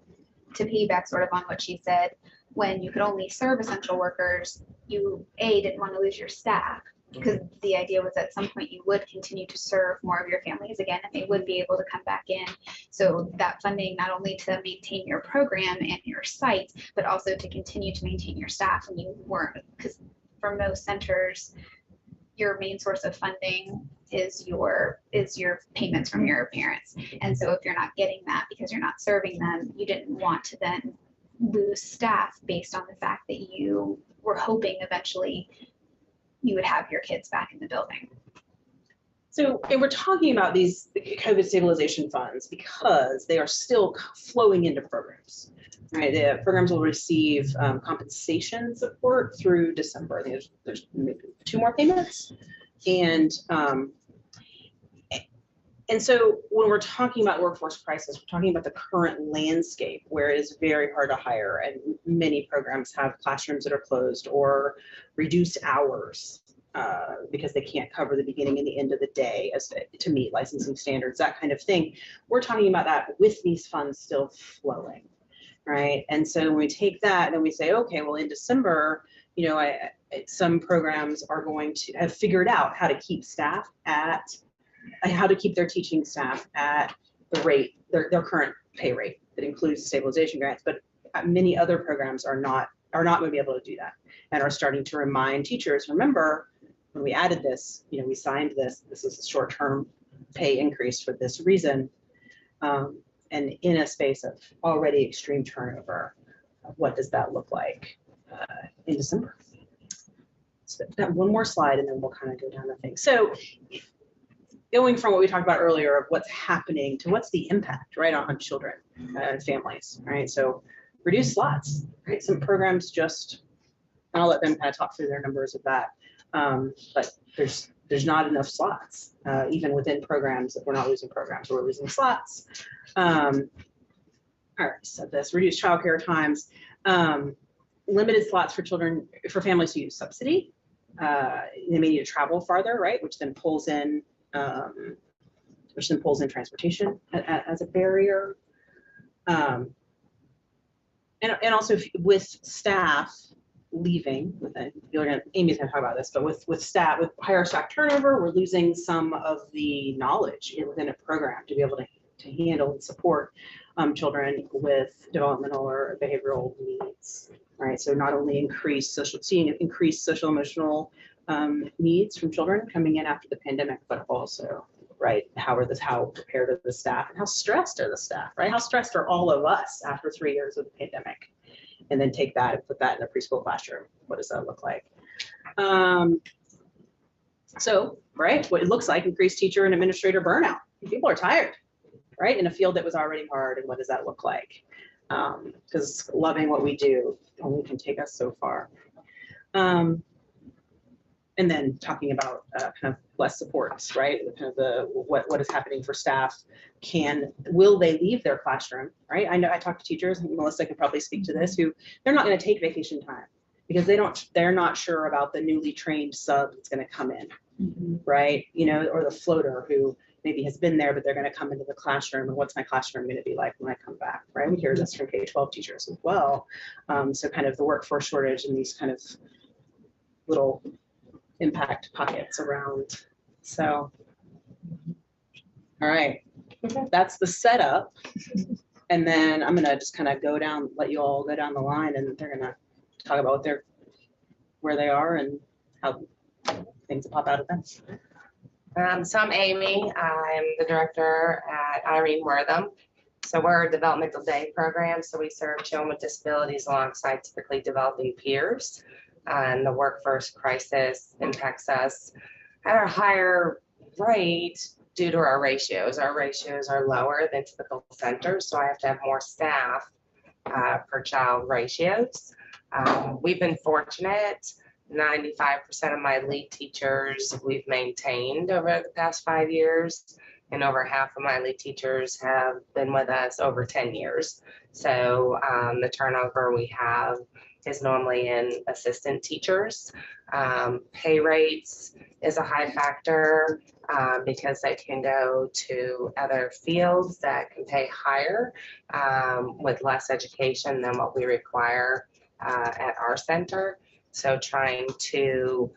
to piggyback sort of on what she said, when you could only serve essential workers, you didn't want to lose your staff, because the idea was at some point you would continue to serve more of your families again, and they would be able to come back in. So that funding, not only to maintain your program and your sites, but also to continue to maintain your staff when you weren't, because for most centers, your main source of funding is your payments from your parents. And so if you're not getting that because you're not serving them, you didn't want to then lose staff based on the fact that you were hoping eventually you would have your kids back in the building. So, and we're talking about these COVID stabilization funds because they are still flowing into programs, right? The programs will receive compensation support through December. I think there's maybe 2 more payments. And so when we're talking about workforce crisis, we're talking about the current landscape where it is very hard to hire, and many programs have classrooms that are closed or reduced hours because they can't cover the beginning and the end of the day to meet licensing standards, that kind of thing. We're talking about that with these funds still flowing, right? And so when we take that and we say, okay, well in December, some programs are going to have figured out how to keep staff how to keep their teaching staff at the rate, their current pay rate that includes stabilization grants, but many other programs are not going to be able to do that, and are starting to remind teachers, remember, when we added this, we signed this is a short-term pay increase for this reason, and in a space of already extreme turnover, what does that look like in December? So one more slide and then we'll kind of go down the thing. So going from what we talked about earlier of what's happening to what's the impact, right, on children and families, right? So reduce slots, right? Some programs just And I'll let them kind of talk through their numbers of that. But there's not enough slots, even within programs. If we're not losing programs, we're losing slots. All right, so this reduced childcare times, limited slots for children, for families who use subsidy. They may need to travel farther, right? Which then pulls in transportation as a barrier. And also with staff leaving, Amy's gonna talk about this, but with higher staff turnover, we're losing some of the knowledge within a program to be able to handle and support children with developmental or behavioral needs, right? So not only seeing increased social emotional needs from children coming in after the pandemic, but also, right, how prepared are the staff and how stressed are the staff, right? How stressed are all of us after 3 years of the pandemic? And then take that and put that in a preschool classroom. What does that look like? So, right, what it looks like, increased teacher and administrator burnout. People are tired, right? In a field that was already hard, and what does that look like? Because loving what we do only can take us so far. And then talking about kind of less supports, right? Kind of what is happening for staff. Will they leave their classroom, right? I know I talk to teachers, and Melissa can probably speak to this, who they're not going to take vacation time because they're not sure about the newly trained sub that's going to come in, right? You know, or the floater who maybe has been there, but they're going to come into the classroom, and what's my classroom going to be like when I come back, right? We hear this from K-12 teachers as well. So kind of the workforce shortage and these kind of little impact pockets around. So, all right, that's the setup. And then I'm gonna just kind of let you all go down the line, and they're gonna talk about where they are and how things pop out of them. So I'm Amy. I'm the director at Irene Wortham. So we're a developmental day program. So we serve children with disabilities alongside typically developing peers. And the workforce crisis impacts us at a higher rate due to our ratios. Our ratios are lower than typical centers, so I have to have more staff per child ratios. We've been fortunate. 95% of my lead teachers we've maintained over the past 5 years, and over half of my lead teachers have been with us over 10 years. So the turnover we have is normally in assistant teachers. Pay rates is a high factor because they can go to other fields that can pay higher with less education than what we require at our center. So trying to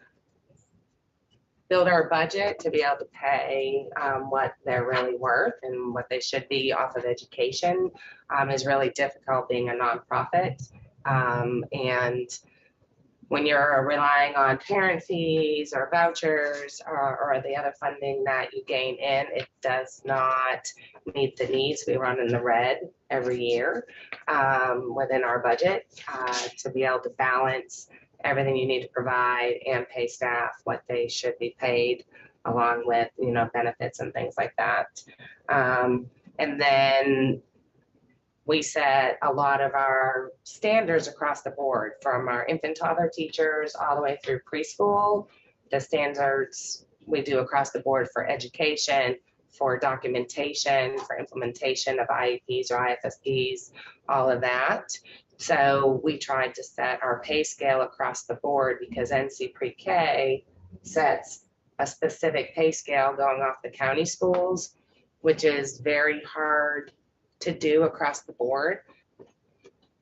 build our budget to be able to pay what they're really worth and what they should be off of education is really difficult being a nonprofit. And when you're relying on parent fees or vouchers or the other funding that you gain in, it does not meet the needs. We run in the red every year within our budget to be able to balance everything you need to provide and pay staff what they should be paid, along with, you know, benefits and things like that. And then we set a lot of our standards across the board, from our infant toddler teachers all the way through preschool. The standards we do across the board for education, for documentation, for implementation of IEPs or IFSPs, all of that. So we tried to set our pay scale across the board because NC Pre-K sets a specific pay scale going off the county schools, which is very hard to do across the board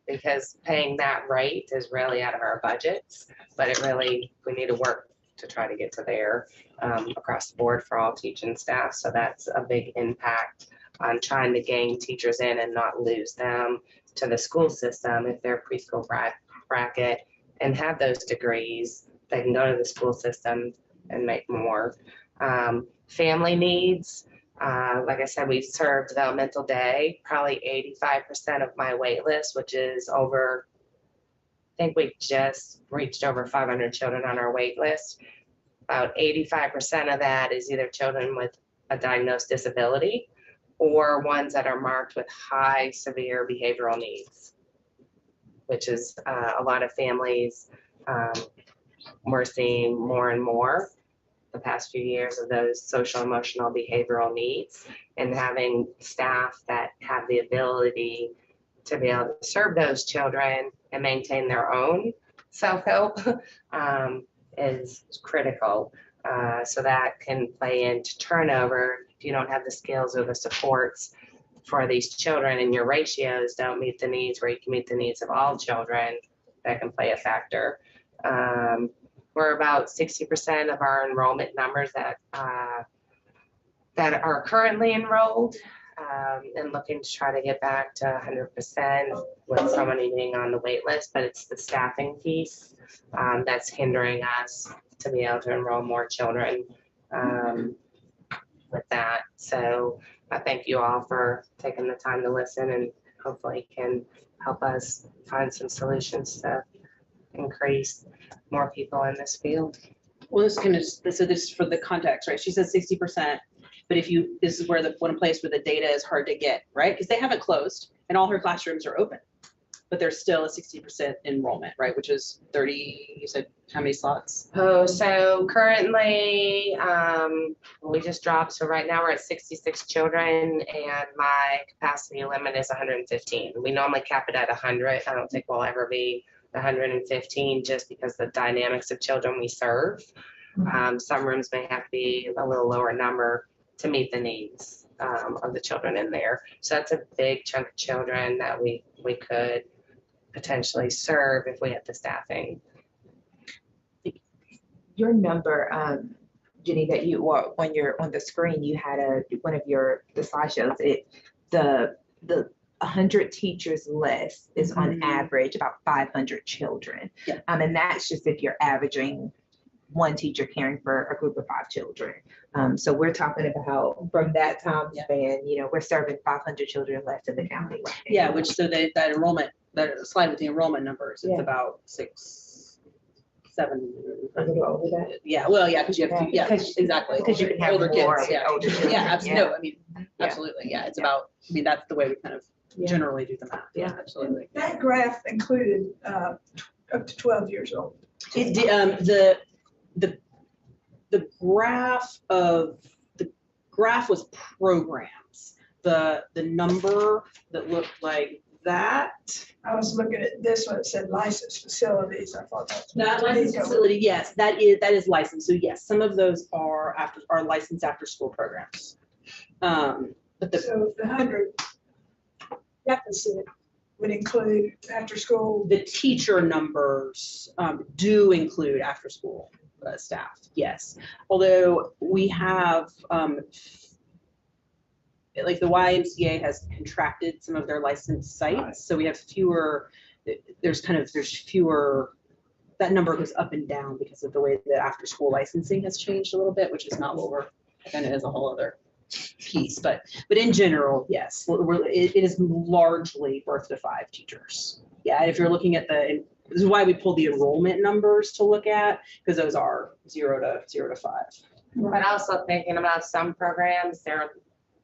because paying that rate is really out of our budgets, but we need to work to try to get to there across the board for all teaching staff. So that's a big impact on trying to gain teachers in and not lose them to the school system. If they're preschool bracket and have those degrees, they can go to the school system and make more. Family needs, like I said, we serve developmental day, probably 85% of my wait list, which is over, I think we just reached over 500 children on our wait list. About 85% of that is either children with a diagnosed disability or ones that are marked with high severe behavioral needs, which is a lot of families We're seeing more and more the past few years of those social, emotional, behavioral needs, and having staff that have the ability to be able to serve those children and maintain their own self-help is critical. So that can play into turnover if you don't have the skills or the supports for these children, and your ratios don't meet the needs where you can meet the needs of all children. That can play a factor. We're about 60% of our enrollment numbers that are currently enrolled, and looking to try to get back to 100% with so many being on the wait list, but it's the staffing piece that's hindering us to be able to enroll more children with that. So I thank you all for taking the time to listen, and hopefully can help us find some solutions to increase more people in this field. Well, this kind of, so this is for the context, right? She says 60%, but if you, this is where the one place where the data is hard to get, right? Because they haven't closed and all her classrooms are open, but there's still a 60% enrollment, right? Which is 30, you said how many slots? Oh, so currently, we just dropped, so right now we're at 66 children and my capacity limit is 115. We normally cap it at 100. I don't think we'll ever be 115 just because the dynamics of children we serve. Some rooms may have to be a little lower number to meet the needs of the children in there. So that's a big chunk of children that we could potentially serve if we had the staffing. Your number, Jenny, that you, when you're on the screen, you had one of the slideshows, the 100 teachers less is on average about 500 children. Yeah. And that's just if you're averaging one teacher caring for a group of 5 children. So we're talking about from that time span, we're serving 500 children less in the county. Right now. Yeah, which so that enrollment, that slide with the enrollment numbers, it's about 6, 7. A little over that. Yeah, well, yeah, because you have to, yeah, exactly. Because you can have older more kids, yeah. older children. Yeah, absolutely. No, I mean, Yeah. absolutely, yeah. It's about, I mean, that's the way we kind of generally do the math. Yeah. Absolutely. That graph included up to 12 years old. It, the graph was programs. The number that looked like that. I was looking at this one, it said licensed facilities. I thought that's. That licensed facility, yes, that is licensed. So yes, some of those are licensed after school programs. But So the 100 deficit would include after school. the teacher numbers do include after school staff, yes. Although we have, like the YMCA has contracted some of their licensed sites. So we have fewer, there's fewer, that number goes up and down because of the way that after school licensing has changed a little bit, which is not what we're, kind of is a whole other piece. But in general, yes, it is largely birth to 5 teachers. Yeah, and if you're looking at this is why we pull the enrollment numbers to look at, because those are 0 to 5. But also thinking about some programs, their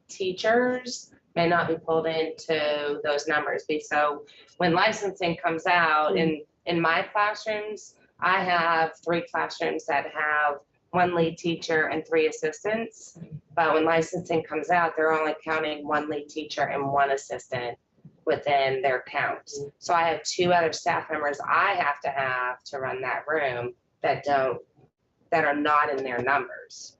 teachers may not be pulled into those numbers. So when licensing comes out, in my classrooms, I have 3 classrooms that have 1 lead teacher and 3 assistants. But when licensing comes out, they're only counting 1 lead teacher and 1 assistant within their counts. So I have 2 other staff members I have to run that room that are not in their numbers.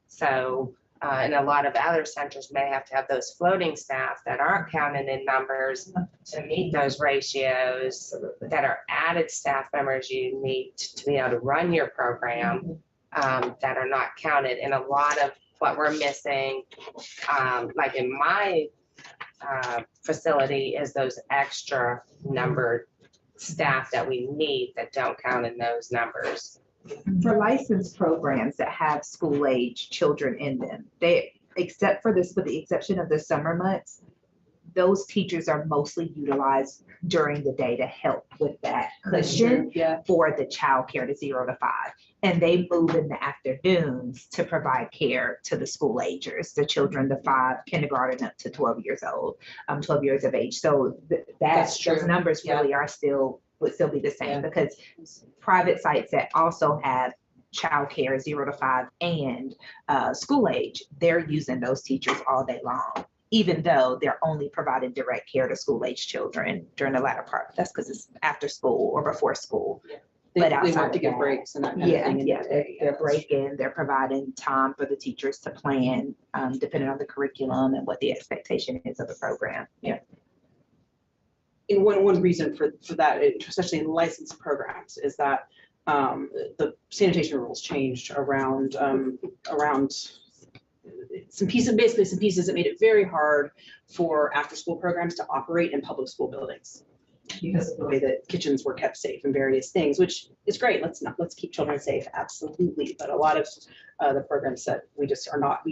So, and a lot of other centers may have to have those floating staff that aren't counted in numbers to meet those ratios, that are added staff members you need to be able to run your program, that are not counted. And a lot of what we're missing, like in my facility, is those extra numbered staff that we need that don't count in those numbers. For licensed programs that have school age children in them, except for this, with the exception of the summer months, those teachers are mostly utilized during the day to help with that cushion for the child care to 0 to 5. And they move in the afternoons to provide care to the school agers, the children, the 5 kindergarten up to 12 years old, 12 years of age. So That's true. those numbers really are still would still be the same because private sites that also have childcare 0 to 5 and school age, they're using those teachers all day long, even though they're only providing direct care to school age children during the latter part. That's because it's after school or before school. But They outside want to of give that, breaks and that kind of yeah, thing. in yeah, the they're, day, they're breaking, they're providing time for the teachers to plan, depending on the curriculum and what the expectation is of the program. Yeah. And one reason for that, especially in licensed programs, is that the sanitation rules changed around some pieces that made it very hard for after-school programs to operate in public school buildings because of the way that kitchens were kept safe and various things, which is great. Let's keep children safe, absolutely. But a lot of the programs said we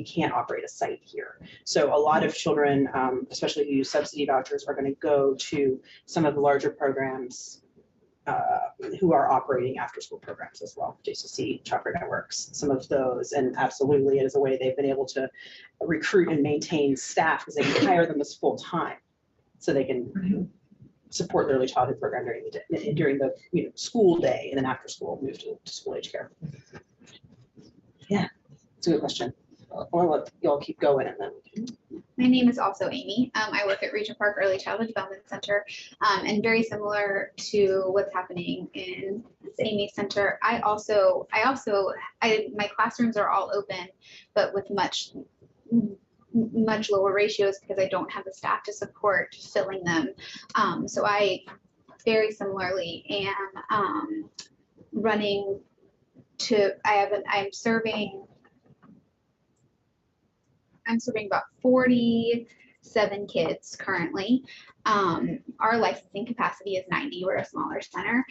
can't operate a site here. So a lot of children, especially who use subsidy vouchers, are going to go to some of the larger programs who are operating after-school programs as well, JCC, Chopper Networks, some of those, and absolutely it is a way they've been able to recruit and maintain staff because they can hire them as full-time, so they can support the early childhood program during the day, during the school day, and then after school move to school age care. Yeah, it's a good question. I'll let y'all keep going and then. My name is also Amy. I work at Regent Park Early Childhood Development Center, and very similar to what's happening in the Amy Center. My classrooms are all open, but with much lower ratios because I don't have the staff to support filling them. So I very similarly am running to. I'm serving about 47 kids currently. Our licensing capacity is 90. We're a smaller center.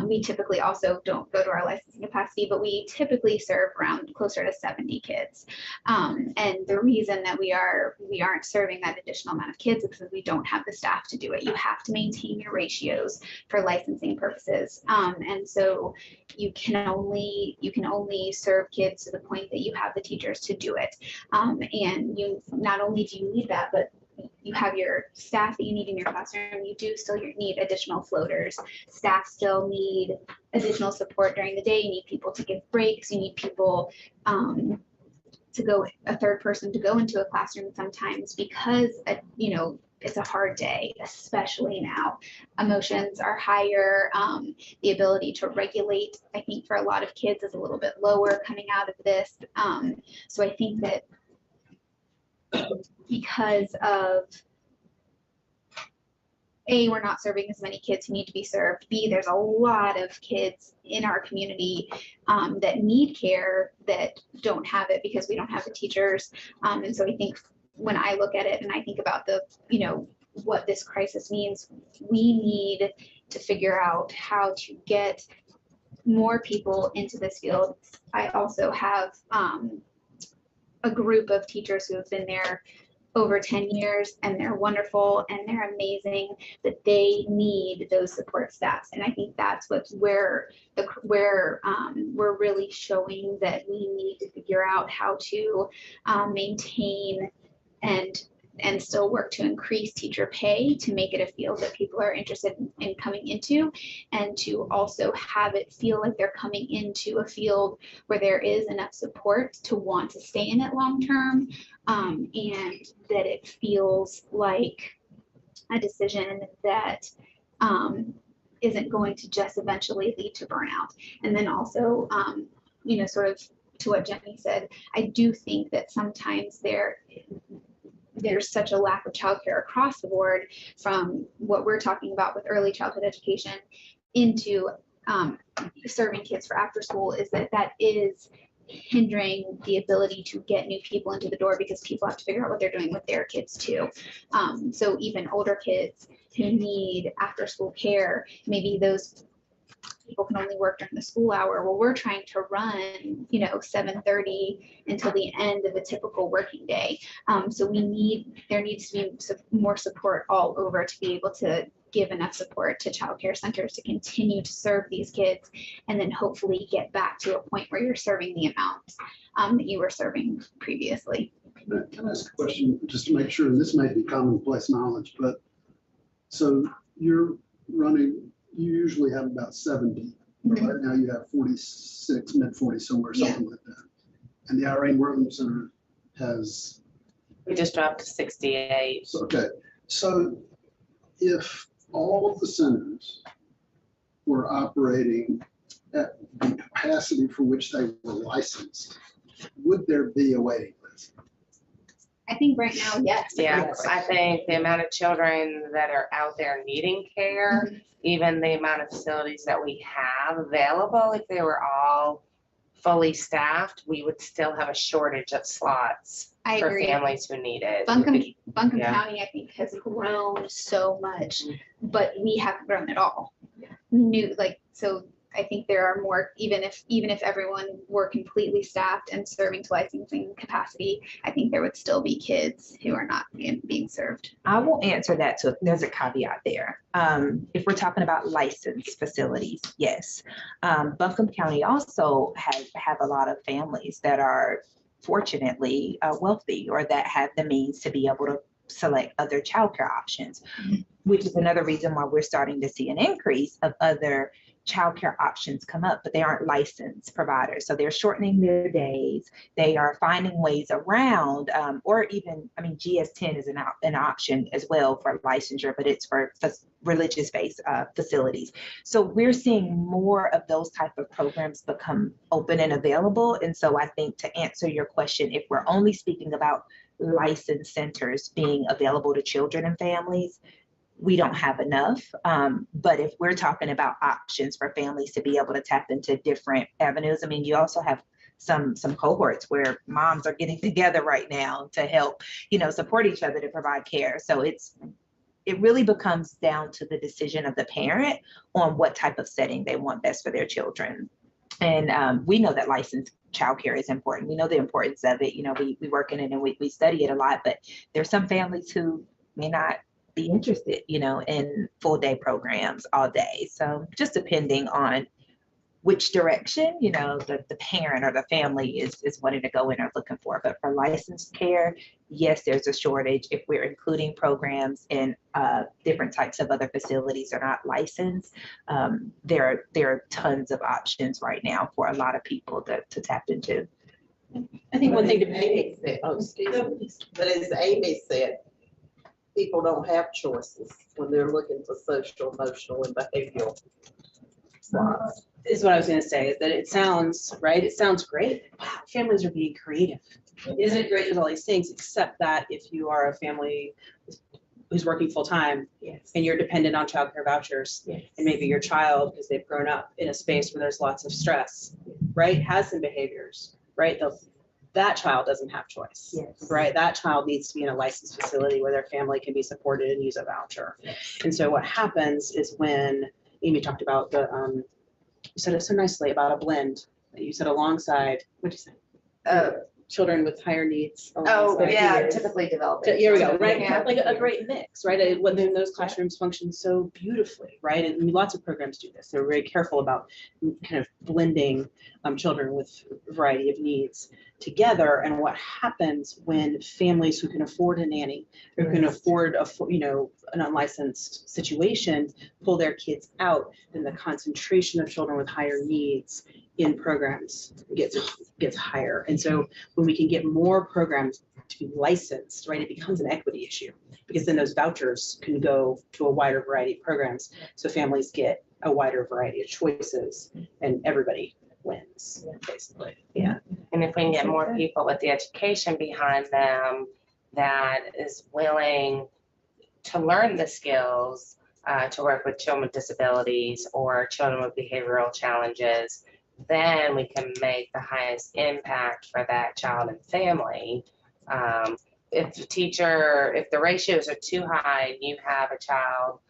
We typically also don't go to our licensing capacity, but we typically serve around closer to 70 kids. And the reason that we aren't serving that additional amount of kids is because we don't have the staff to do it. You have to maintain your ratios for licensing purposes. And so you can only serve kids to the point that you have the teachers to do it. And you not only do you need that, but you have your staff that you need in your classroom. You do still need additional floaters. Staff still need additional support during the day. You need people to give breaks. You need people to go, a third person to go into a classroom sometimes because, it's a hard day, especially now. Emotions are higher. The ability to regulate, I think, for a lot of kids is a little bit lower coming out of this. So I think that because of A, we're not serving as many kids who need to be served. B, there's a lot of kids in our community that need care that don't have it because we don't have the teachers. And so I think when I look at it and I think about what this crisis means, we need to figure out how to get more people into this field. I also have a group of teachers who have been there over 10 years and they're wonderful and they're amazing, but they need those support staffs. And I think that's where we're really showing that we need to figure out how to maintain and still work to increase teacher pay to make it a field that people are interested in coming into, and to also have it feel like they're coming into a field where there is enough support to want to stay in it long term, and that it feels like a decision that isn't going to just eventually lead to burnout. And then also, sort of to what Jenny said, I do think that sometimes there's such a lack of childcare across the board, from what we're talking about with early childhood education into serving kids for after school, is that is hindering the ability to get new people into the door because people have to figure out what they're doing with their kids too. So even older kids who need after school care, maybe those people can only work during the school hour. Well, we're trying to run, 7:30 until the end of a typical working day. So there needs to be more support all over to be able to give enough support to childcare centers to continue to serve these kids, and then hopefully get back to a point where you're serving the amount that you were serving previously. Can I ask a question just to make sure, and this may be commonplace knowledge, but so you're running you usually have about 70. But right now you have 46, mid-40, somewhere, something like that. And the Irene Wortham Center has, We just dropped to 68. okay. So if all of the centers were operating at the capacity for which they were licensed, would there be a waiting list? I think right now, yes. Yeah, I think the amount of children that are out there needing care, even the amount of facilities that we have available, if they were all fully staffed, we would still have a shortage of slots I for agree. families who need it. Buncombe Yeah. County, I think, has grown so much, but we haven't grown at all. So I think there are more, even if everyone were completely staffed and serving to licensing capacity, I think there would still be kids who are not being served. I will answer that too. There's a caveat there. If we're talking about licensed facilities, yes. Buncombe County also have a lot of families that are fortunately wealthy or that have the means to be able to select other childcare options, which is another reason why we're starting to see an increase of other childcare options come up, but they aren't licensed providers. So they're shortening their days. They are finding ways around, or even, I mean, GS10 is an option as well for licensure, but it's for religious-based facilities. So we're seeing more of those type of programs become open and available. And so I think to answer your question, if we're only speaking about licensed centers being available to children and families, we don't have enough. But if we're talking about options for families to be able to tap into different avenues, I mean, you also have some cohorts where moms are getting together right now to help, support each other to provide care. So it really becomes down to the decision of the parent on what type of setting they want best for their children. And we know that licensed childcare is important. We know the importance of it. We work in it and we study it a lot, but there's some families who may not be interested, in full day programs all day. So just depending on which direction, the parent or the family is wanting to go in or looking for. But for licensed care, yes, there's a shortage. If we're including programs in different types of other facilities that are not licensed, there are tons of options right now for a lot of people to tap into. I think one thing to Amy said, but as Amy said, people don't have choices when they're looking for social, emotional, and behavioral slots. is what I was gonna say, is that it sounds, right, it sounds great. Wow, families are being creative. Isn't it great with all these things, except that if you are a family who's working full-time and you're dependent on childcare vouchers, and maybe your child, because they've grown up in a space where there's lots of stress, right, has some behaviors, right? That child doesn't have choice, right? That child needs to be in a licensed facility where their family can be supported and use a voucher. And so what happens is when Amy talked about you said it so nicely about a blend that you said alongside, what'd you say? Children with higher needs. Typically developing. Here we go, right? Like a great mix, right? When those classrooms function so beautifully, right? And lots of programs do this. They're very careful about kind of blending children with a variety of needs together. And what happens when families who can afford a nanny, who can afford an unlicensed situation, pull their kids out, then the concentration of children with higher needs in programs gets higher. And so when we can get more programs to be licensed, right, it becomes an equity issue, because then those vouchers can go to a wider variety of programs. So families get a wider variety of choices and everybody wins, basically. Yeah. And if we can get more people with the education behind them that is willing to learn the skills to work with children with disabilities or children with behavioral challenges, then we can make the highest impact for that child and family. If the ratios are too high and you have a child,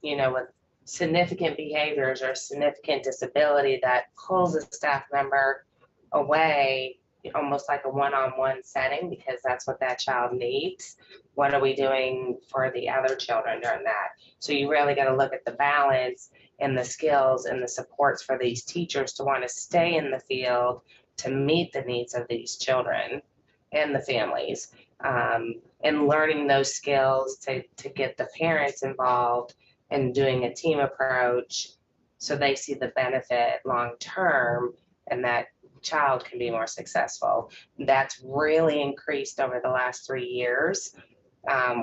with significant behaviors or significant disability that pulls a staff member away, almost like a one-on-one setting, because that's what that child needs. What are we doing for the other children during that? So you really got to look at the balance and the skills and the supports for these teachers to want to stay in the field to meet the needs of these children and the families, and learning those skills to get the parents involved and doing a team approach so they see the benefit long-term and that child can be more successful. That's really increased over the last 3 years,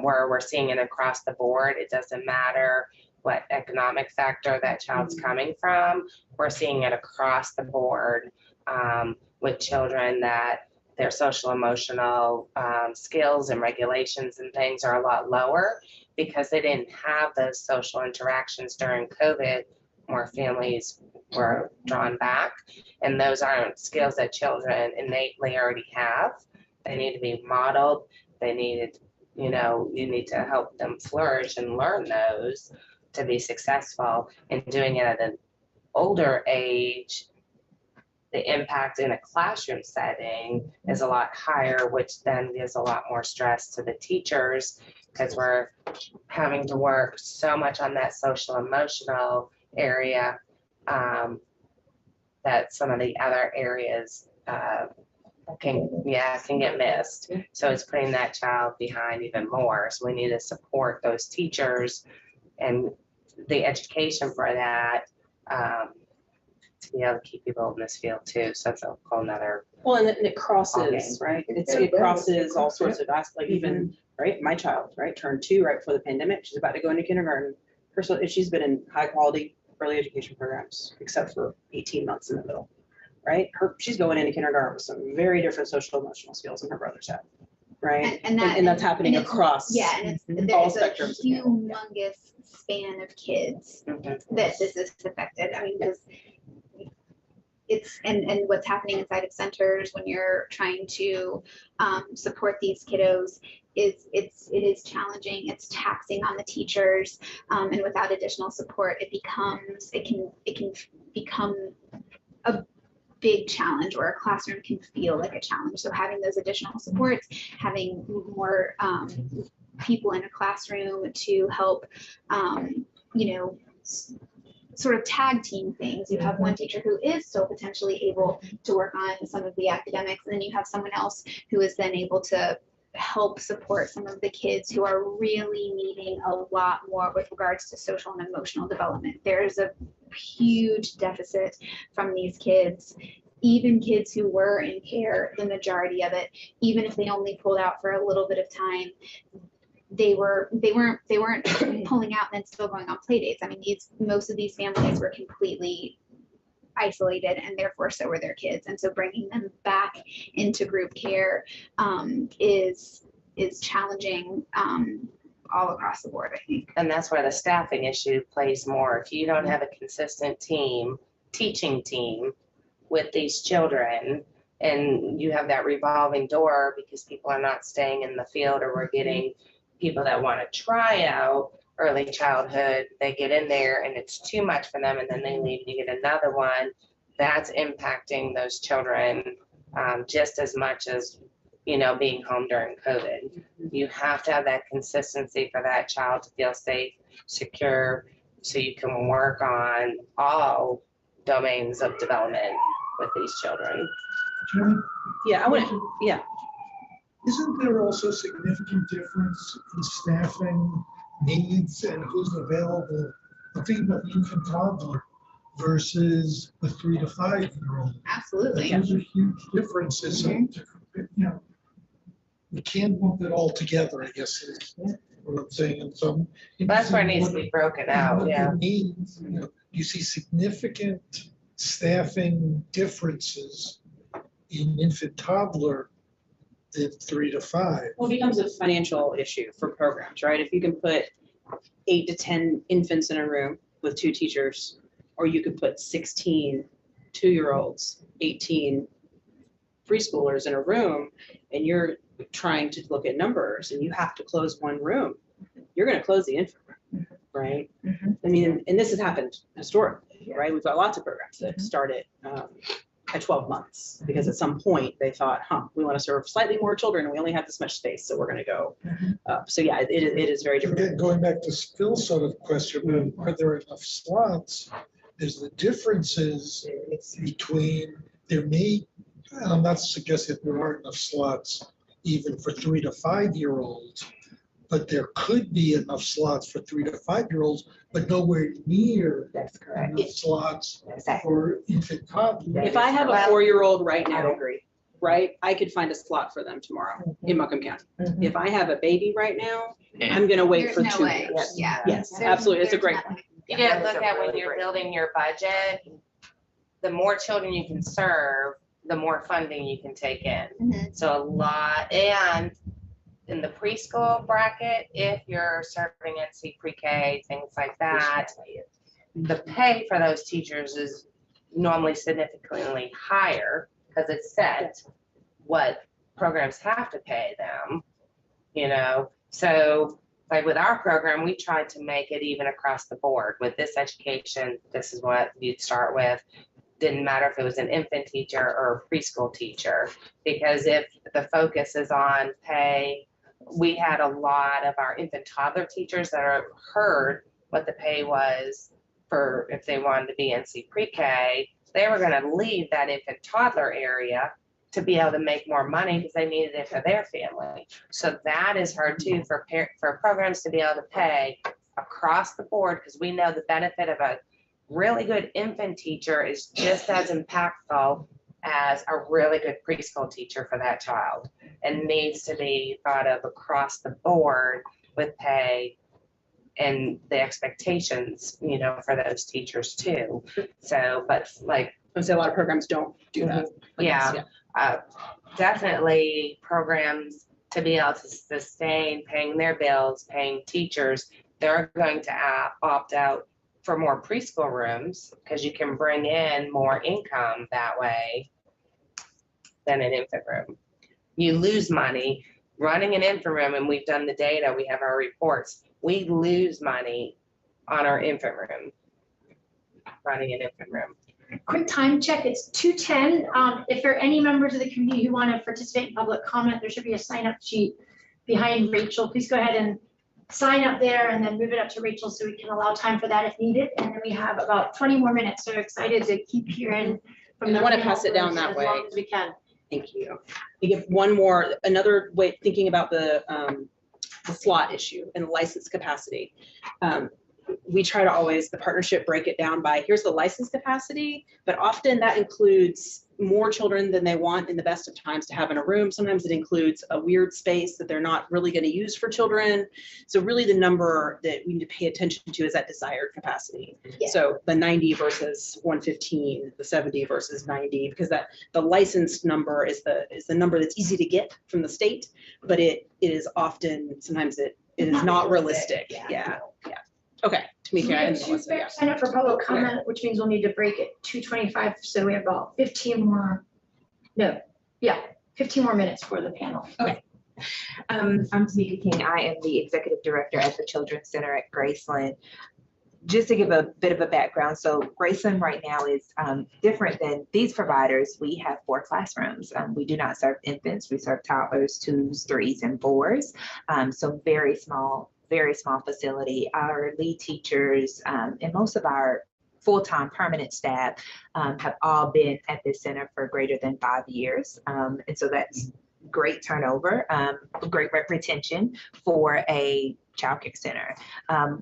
where we're seeing it across the board. It doesn't matter what economic factor that child's coming from. We're seeing it across the board with children that their social emotional skills and regulations and things are a lot lower because they didn't have those social interactions during COVID where families were drawn back. And those aren't skills that children innately already have. They need to be modeled. They needed, you need to help them flourish and learn those to be successful. And doing it at an older age, the impact in a classroom setting is a lot higher, which then gives a lot more stress to the teachers because we're having to work so much on that social emotional area that some of the other areas can get missed. So it's putting that child behind even more. So we need to support those teachers and the education for that to be able to keep people in this field too. So that's a whole nother. Well, and it crosses, right? It crosses all sorts of aspects, like even, right, my child, right, turned 2 right before the pandemic. She's about to go into kindergarten. She's been in high quality early education programs, except for 18 months in the middle, right? She's going into kindergarten with some very different social emotional skills than her brothers have, right? And that's happening across and all there's a spectrums. humongous span of kids that this is affected. I mean, because it's and what's happening inside of centers when you're trying to support these kiddos it is challenging. It's taxing on the teachers, and without additional support, it can become a big challenge, or a classroom can feel like a challenge. So having those additional supports, having more people in a classroom to help, sort of tag team things. You have one teacher who is still potentially able to work on some of the academics, and then you have someone else who is then able to help support some of the kids who are really needing a lot more with regards to social and emotional development. There's a huge deficit from these kids. Even kids who were in care, the majority of it, even if they only pulled out for a little bit of time, they weren't pulling out and then still going on play dates. I mean, most of these families were completely isolated, and therefore so were their kids. And so bringing them back into group care is challenging all across the board, I think. And that's where the staffing issue plays more. If you don't have a consistent teaching team with these children, and you have that revolving door because people are not staying in the field, or we're getting people that want to try out early childhood, they get in there and it's too much for them, and then they leave and you get another one, that's impacting those children just as much as being home during COVID. You have to have that consistency for that child to feel safe, secure, so you can work on all domains of development with these children. Isn't there also significant difference in staffing needs and who's available? I'm thinking about the infant toddler versus the 3 to 5 year old. Absolutely. Those are huge differences. So, we can't lump it all together, I guess is what I'm saying. And so That's where it needs to be broken out, yeah. Needs, you see significant staffing differences in infant toddler than 3 to 5. Well, it becomes a financial issue for programs, right? If you can put 8 to 10 infants in a room with 2 teachers, or you could put 16 2-year-olds, 18 preschoolers in a room, and you're trying to look at numbers and you have to close one room, you're going to close the infant room, right? I mean, and this has happened historically, right? We've got lots of programs that started at 12 months because at some point they thought, we want to serve slightly more children and we only have this much space, so we're going to go up. So yeah, it is very different. Again, going back to Phil's sort of question, are there enough slots? There's the differences between and I'm not suggesting there aren't enough slots even for 3 to 5 year olds, but there could be enough slots for 3 to 5 year olds, but nowhere near That's correct. enough slots Exactly. for infant toddler. If I have a Well, 4-year-old right I now, agree. right, I could find a slot for them tomorrow in Macomb County. Mhm. If I have a baby right now, I'm gonna wait There's for no 2 way, years. yeah. Yes, There's- absolutely. It's a there's great nothing. point. You Yeah, gotta that's look a at when really you're great building your budget, the more children you can serve, the more funding you can take in. Mhm. So a lot, and in the preschool bracket, if you're serving NC pre-K, things like that, the pay for those teachers is normally significantly higher because it's set what programs have to pay them, you know? So like with our program, we tried to make it even across the board. With this education, this is what you'd start with. Didn't matter if it was an infant teacher or a preschool teacher, because if the focus is on pay, we had a lot of our infant toddler teachers that are heard what the pay was for if they wanted to be NC pre-K. They were gonna leave that infant toddler area to be able to make more money because they needed it for their family. So that is hard too for programs to be able to pay across the board, because we know the benefit of a really good infant teacher is just as impactful as a really good preschool teacher for that child, and needs to be thought of across the board with pay and the expectations, you know, for those teachers too. So, but like, I would say a lot of programs don't do that. yeah, definitely programs to be able to sustain paying their bills, paying teachers, they're going to opt out for more preschool rooms because you can bring in more income that way than an infant room. You lose money running an infant room, and we've done the data, we have our reports. We lose money on our infant room, running an infant room. Quick time check, it's 2:10. If there are any members of the community who want to participate in public comment, there should be a sign up sheet behind Rachel. Please go ahead and sign up there and then move it up to Rachel so we can allow time for that if needed. And then we have about 20 more minutes, so excited to keep hearing from And I the want to pass it down that as way. long as we can. Thank you. I give one more, another way, thinking about the slot issue and license capacity. We try to always, the partnership, break it down by here's the license capacity, but often that includes more children than they want in the best of times to have in a room. Sometimes it includes a weird space that they're not really going to use for children. So really the number that we need to pay attention to is that desired capacity. Yeah. So the 90 versus 115, the 70 versus 90, because that the licensed number is the number that's easy to get from the state, but it is often, sometimes it is not realistic. Yeah. Okay, Tamika, and Melissa, yeah. Sign up for public comment, which means we'll need to break at 2:25, so we have about 15 more, 15 more minutes for the panel. Okay. I'm Tamika King. I am the executive director at the Children's Center at Graceland. Just to give a bit of a background, so Graceland right now is different than these providers. We have 4 classrooms. We do not serve infants. We serve toddlers, 2s, 3s, and 4s. So very small facility. Our lead teachers and most of our full-time permanent staff have all been at this center for greater than 5 years. And so that's great turnover, great retention for a childcare center.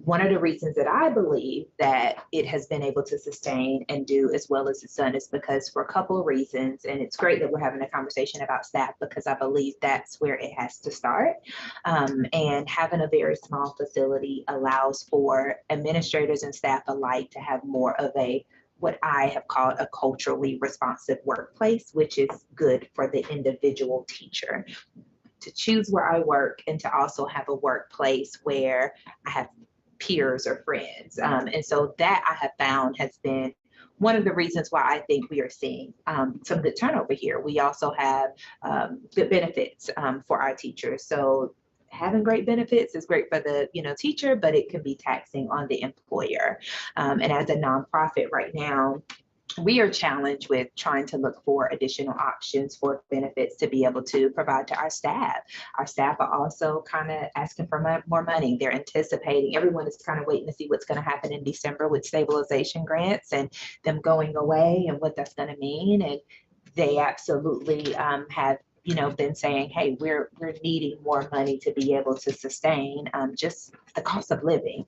One of the reasons that I believe that it has been able to sustain and do as well as it's done is because for a couple of reasons, and it's great that we're having a conversation about staff because I believe that's where it has to start. And having a very small facility allows for administrators and staff alike to have more of a what I have called a culturally responsive workplace, which is good for the individual teacher. To choose where I work and to also have a workplace where I have peers or friends. And so that I have found has been one of the reasons why I think we are seeing some good turnover here. We also have good benefits for our teachers. So having great benefits is great for the teacher, but it can be taxing on the employer. And as a nonprofit right now, we are challenged with trying to look for additional options for benefits to be able to provide to our staff. Our staff are also kind of asking for more money. They're anticipating, everyone is kind of waiting to see what's going to happen in December with stabilization grants and them going away and what that's going to mean. And they absolutely have been saying, hey, we're needing more money to be able to sustain just the cost of living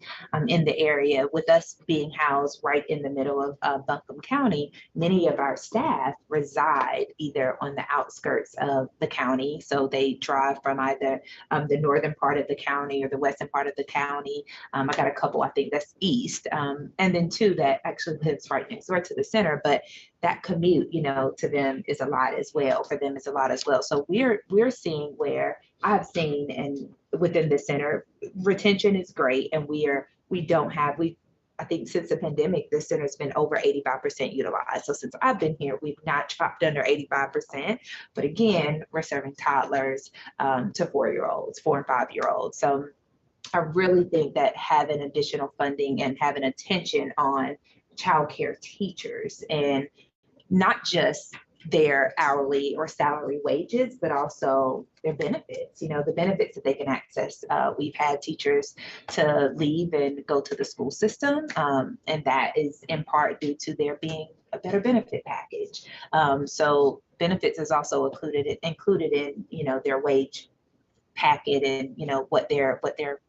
in the area. With us being housed right in the middle of Buncombe County, many of our staff reside either on the outskirts of the county. So they drive from either the northern part of the county or the western part of the county. I got a couple, I think that's east. And then two that actually lives right next door to the center, but that commute, to them is a lot as well. For them, it's a lot as well. So we're seeing where I've seen and within the center, retention is great, and I think since the pandemic, the center's been over 85% utilized. So since I've been here, we've not dropped under 85%. But again, we're serving toddlers to 4-year-olds, 4 and 5-year-olds. So I really think that having additional funding and having attention on childcare teachers, and not just their hourly or salary wages, but also their benefits, the benefits that they can access. We've had teachers to leave and go to the school system, and that is in part due to there being a better benefit package. So benefits is also included in, their wage packet and, what they're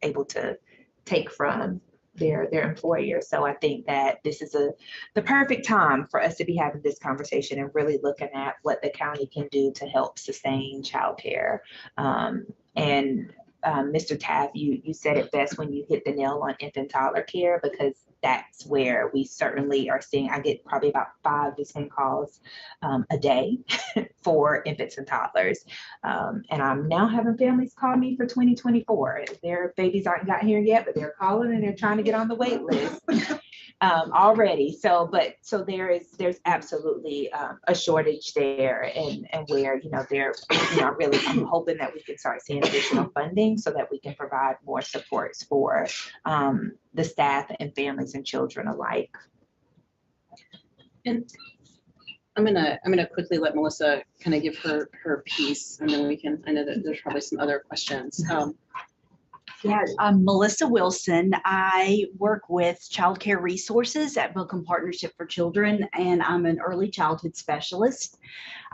able to take from their employer. So I think that this is the perfect time for us to be having this conversation and really looking at what the county can do to help sustain childcare. And Mr. Taft, you said it best when you hit the nail on infant toddler care, because that's where we certainly are seeing, I get probably about 5 to 10 calls a day for infants and toddlers. And I'm now having families call me for 2024. Their babies aren't got here yet, but they're calling and they're trying to get on the wait list already. So there's absolutely a shortage there, and where, I'm hoping that we can start seeing additional funding so that we can provide more supports for the staff and families and children alike. And I'm gonna quickly let Melissa kind of give her piece, and then I know that there's probably some other questions. Yeah, I'm Melissa Wilson. I work with Child Care Resources at Buncombe Partnership for Children, and I'm an early childhood specialist.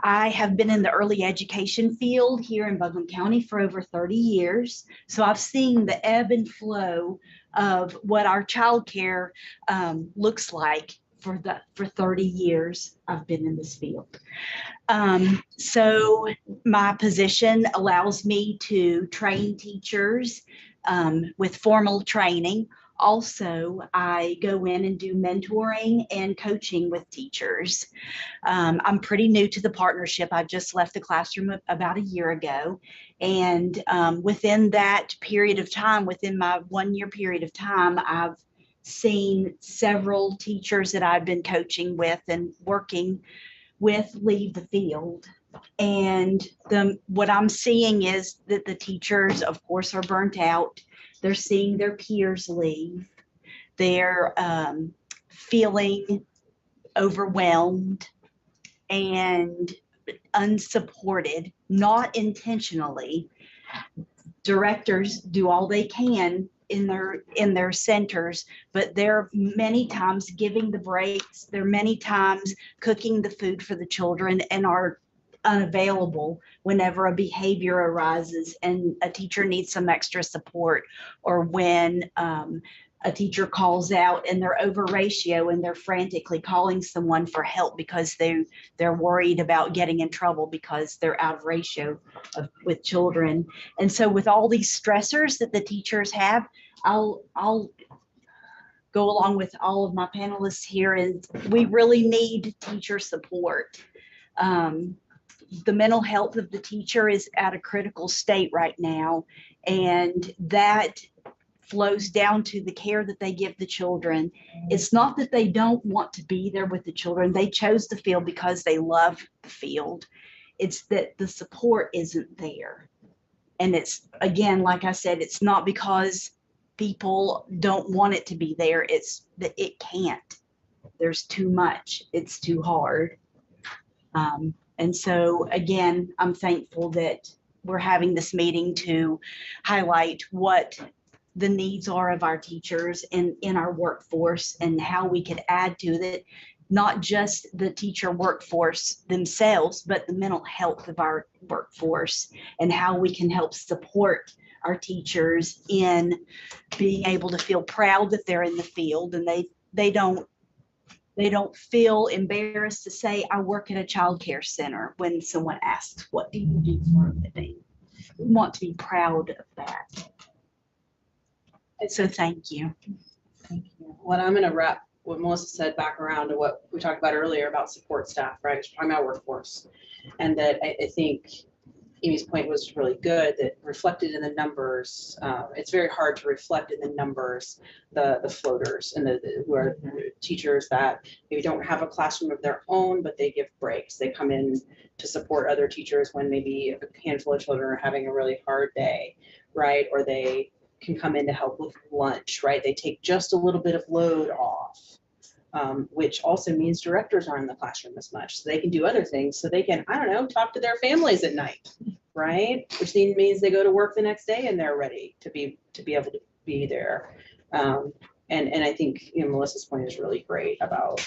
I have been in the early education field here in Buncombe County for over 30 years. So I've seen the ebb and flow of what our child care looks like for 30 years I've been in this field. So my position allows me to train teachers with formal training. Also, I go in and do mentoring and coaching with teachers. I'm pretty new to the partnership. I just left the classroom about a year ago. And within that period of time, within my 1-year period of time, I've seen several teachers that I've been coaching with and working with leave the field. And what I'm seeing is that the teachers, of course, are burnt out. They're seeing their peers leave. They're feeling overwhelmed and unsupported, not intentionally. Directors do all they can in their centers, but they're many times giving the breaks. They're many times cooking the food for the children and are unavailable whenever a behavior arises and a teacher needs some extra support, or when a teacher calls out and they're over ratio and they're frantically calling someone for help because they're worried about getting in trouble because they're out of ratio with children. And so with all these stressors that the teachers have, I'll go along with all of my panelists here, is we really need teacher support. The mental health of the teacher is at a critical state right now, and that flows down to the care that they give the children. It's not that they don't want to be there with the children. They chose the field because they love the field. It's that the support isn't there. And it's, again, like I said, it's not because people don't want it to be there. It's that it can't. There's too much. It's too hard. And so, again, I'm thankful that we're having this meeting to highlight what the needs are of our teachers in our workforce and how we could add to it, not just the teacher workforce themselves, but the mental health of our workforce and how we can help support our teachers in being able to feel proud that they're in the field, and they don't feel embarrassed to say, I work at a childcare center when someone asks, what do you do for a living? We want to be proud of that. So thank you. Thank you. What I'm gonna wrap what Melissa said back around to what we talked about earlier about support staff, right? It's primary workforce. And that I think Amy's point was really good, that reflected in the numbers, it's very hard to reflect in the numbers, the floaters and who are teachers that maybe don't have a classroom of their own, but they give breaks. They come in to support other teachers when maybe a handful of children are having a really hard day, right? Or they can come in to help with lunch, right? They take just a little bit of load off, which also means directors aren't in the classroom as much. So they can do other things. So they can, I don't know, talk to their families at night, right? Which means they go to work the next day and they're ready to be able to be there. And I think, you know, Melissa's point is really great about,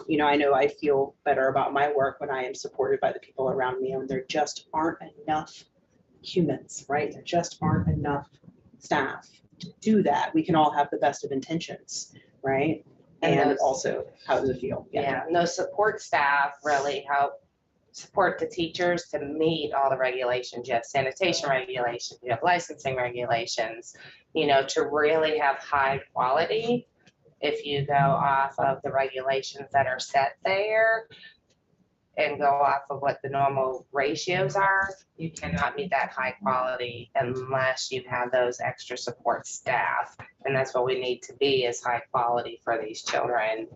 you know I feel better about my work when I am supported by the people around me, and there just aren't enough humans, right? There just aren't enough staff to do that. We can all have the best of intentions, right? And also, how does it feel? Yeah, and those support staff really help support the teachers to meet all the regulations. You have sanitation regulations, you have licensing regulations, you know, to really have high quality. If you go off of the regulations that are set there and go off of what the normal ratios are, you cannot meet that high quality unless you have those extra support staff. And that's what we need to be, is high quality for these children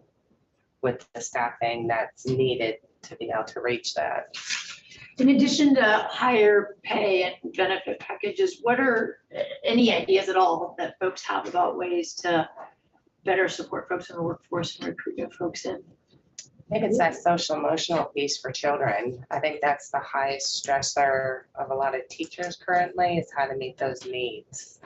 with the staffing that's needed to be able to reach that. In addition to higher pay and benefit packages, what are any ideas at all that folks have about ways to better support folks in the workforce and recruit new folks in? I think it's that social emotional piece for children. I think that's the highest stressor of a lot of teachers currently, is how to meet those needs.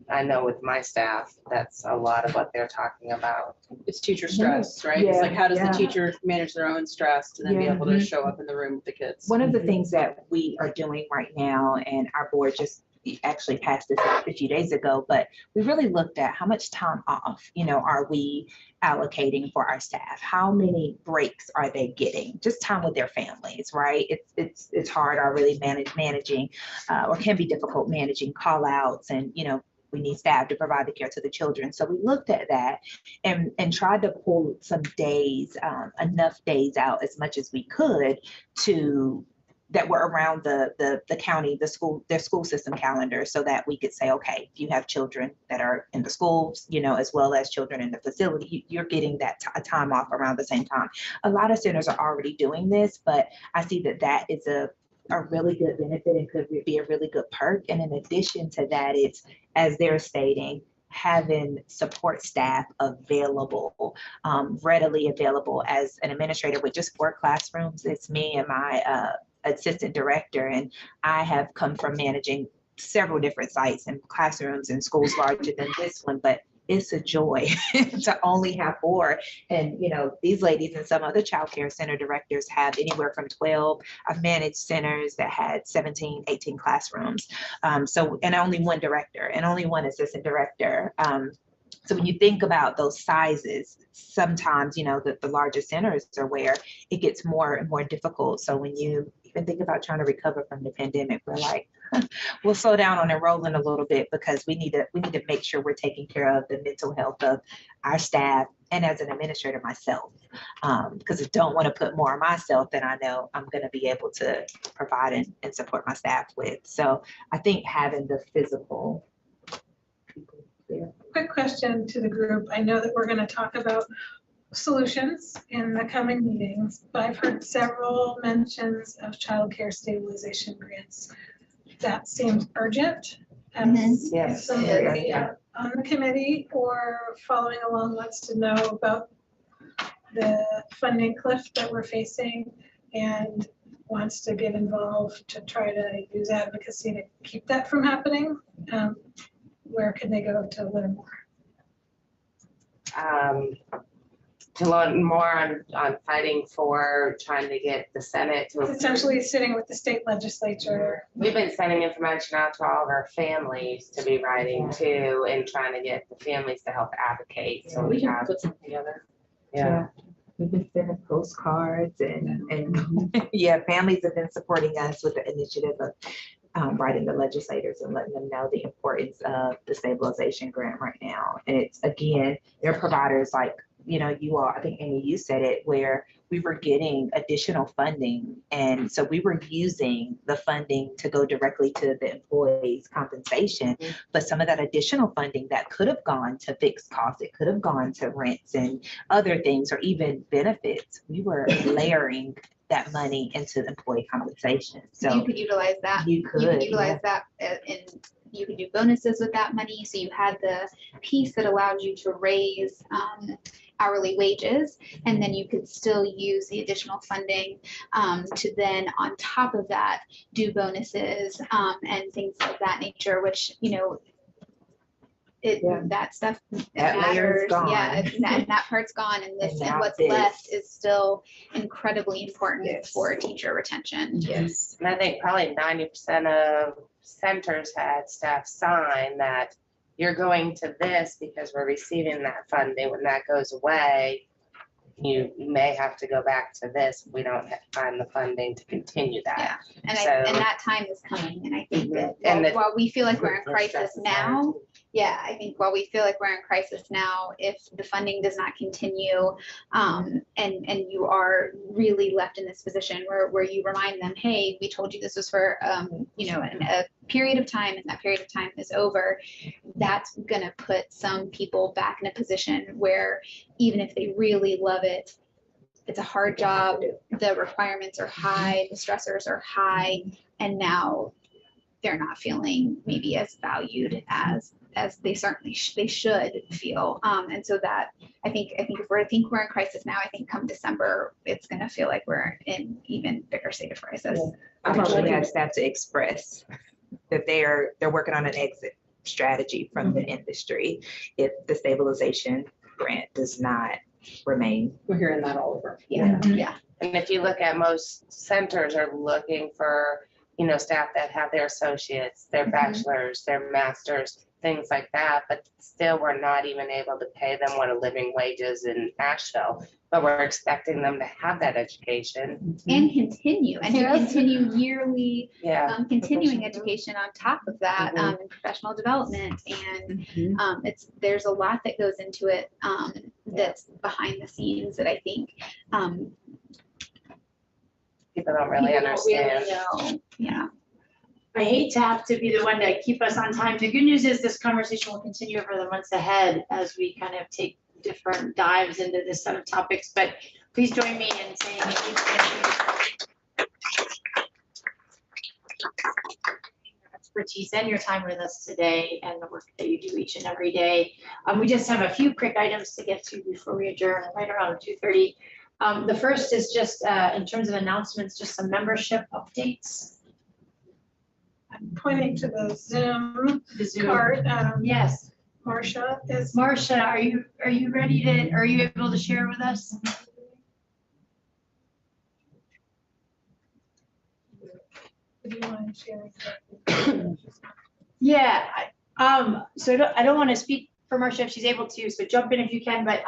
I know with my staff, that's a lot of what they're talking about. It's teacher stress, right? It's like, how does the teacher manage their own stress and then be able to show up in the room with the kids? One of the things that we are doing right now, and our board just actually passed this a few days ago, but we really looked at how much time off, you know, are we allocating for our staff? How many breaks are they getting? Just time with their families, right? It's hard already managing or can be difficult managing call outs, and, you know, we need staff to provide the care to the children. So we looked at that and tried to pull some days, enough days out as much as we could to that were around the county, their school system calendar, so that we could say, okay, if you have children that are in the schools, you know, as well as children in the facility, you're getting that time off around the same time. A lot of centers are already doing this, but I see that is a really good benefit and could be a really good perk. And in addition to that, it's, as they're stating, having support staff available, readily available. As an administrator with just 4 classrooms, it's me and my assistant director, and I have come from managing several different sites and classrooms and schools larger than this one, but it's a joy to only have 4. And, you know, these ladies and some other childcare center directors have anywhere from 12. I've managed centers that had 17, 18 classrooms. So, and only 1 director and only 1 assistant director. So when you think about those sizes, sometimes, you know, the larger centers are where it gets more and more difficult. So when you even think about trying to recover from the pandemic, we're like, we'll slow down on enrolling a little bit, because we need to make sure we're taking care of the mental health of our staff, and as an administrator myself, because I don't want to put more on myself than I know I'm going to be able to provide and support my staff with. So I think having the physical people there. Quick question to the group. I know that we're going to talk about solutions in the coming meetings, but I've heard several mentions of childcare stabilization grants. That seems urgent. Yes. Somebody on the committee or following along wants to know about the funding cliff that we're facing and wants to get involved to try to use advocacy to keep that from happening, where can they go to learn more? to learn more on fighting for trying to get the Senate It's to. essentially sitting with the state legislature. We've been sending information out to all of our families to be writing too, and trying to get the families to help advocate, so we have. Put something together. Yeah. We've been sending postcards and yeah, families have been supporting us with the initiative of writing the legislators and letting them know the importance of the stabilization grant right now. And it's, again, they're providers like, you know, you all, I think Amy, you said it, where we were getting additional funding. And so we were using the funding to go directly to the employees' compensation. But some of that additional funding that could have gone to fixed costs, it could have gone to rents and other things, or even benefits. We were layering that money into employee compensation. So You could utilize that. you You could, could yeah. utilize that and you could do bonuses with that money. So you had the piece that allowed you to raise hourly wages, and then you could still use the additional funding to then on top of that do bonuses and things of that nature, which, you know, that stuff That layer's matters. gone. Yeah, and that part's gone, and this And and now what's this. left is still incredibly important for teacher retention. Yes, and I think probably 90% of centers had staff sign that you're going to this because we're receiving that funding. When that goes away, you may have to go back to this. We don't find the funding to continue that. And So- and that time is coming, and I think that And while, the- while we feel like we're in Our stress crisis is now, yeah, I think while we feel like we're in crisis now, if the funding does not continue, and you are really left in this position where you remind them, hey, we told you this was for, you know, a period of time, and that period of time is over, that's gonna put some people back in a position where even if they really love it, it's a hard job, the requirements are high, the stressors are high, and now they're not feeling maybe as valued as they certainly they should feel. And so that I think if we're in crisis now, I think come December, it's gonna feel like we're in even bigger state of crisis. I've already had staff to express that they're working on an exit strategy from the industry if the stabilization grant does not remain. We're hearing that all over. Yeah, yeah. And if you look at most centers are looking for, you know, staff that have their associates, their bachelors, their masters, things like that, but still we're not even able to pay them what a living wage is in Asheville, but we're expecting them to have that education. And continue yearly Yeah. continuing education on top of that, and professional development, and there's a lot that goes into it that's behind the scenes that I think People don't really people don't really understand. know. Yeah. I hate to have to be the one to keep us on time. The good news is this conversation will continue over the months ahead as we kind of take different dives into this set of topics, but please join me in saying a huge thank you. Expertise and your time with us today and the work that you do each and every day. We just have a few quick items to get to before we adjourn right around 2:30. The first is just in terms of announcements, just some membership updates. I'm pointing to the Zoom The Zoom. card. Yes. Marcia is. Marcia, are you ready to, are you able to share with us? Do you mind sharing? Yeah, so I don't want to speak for Marcia if she's able to, so jump in if you can, but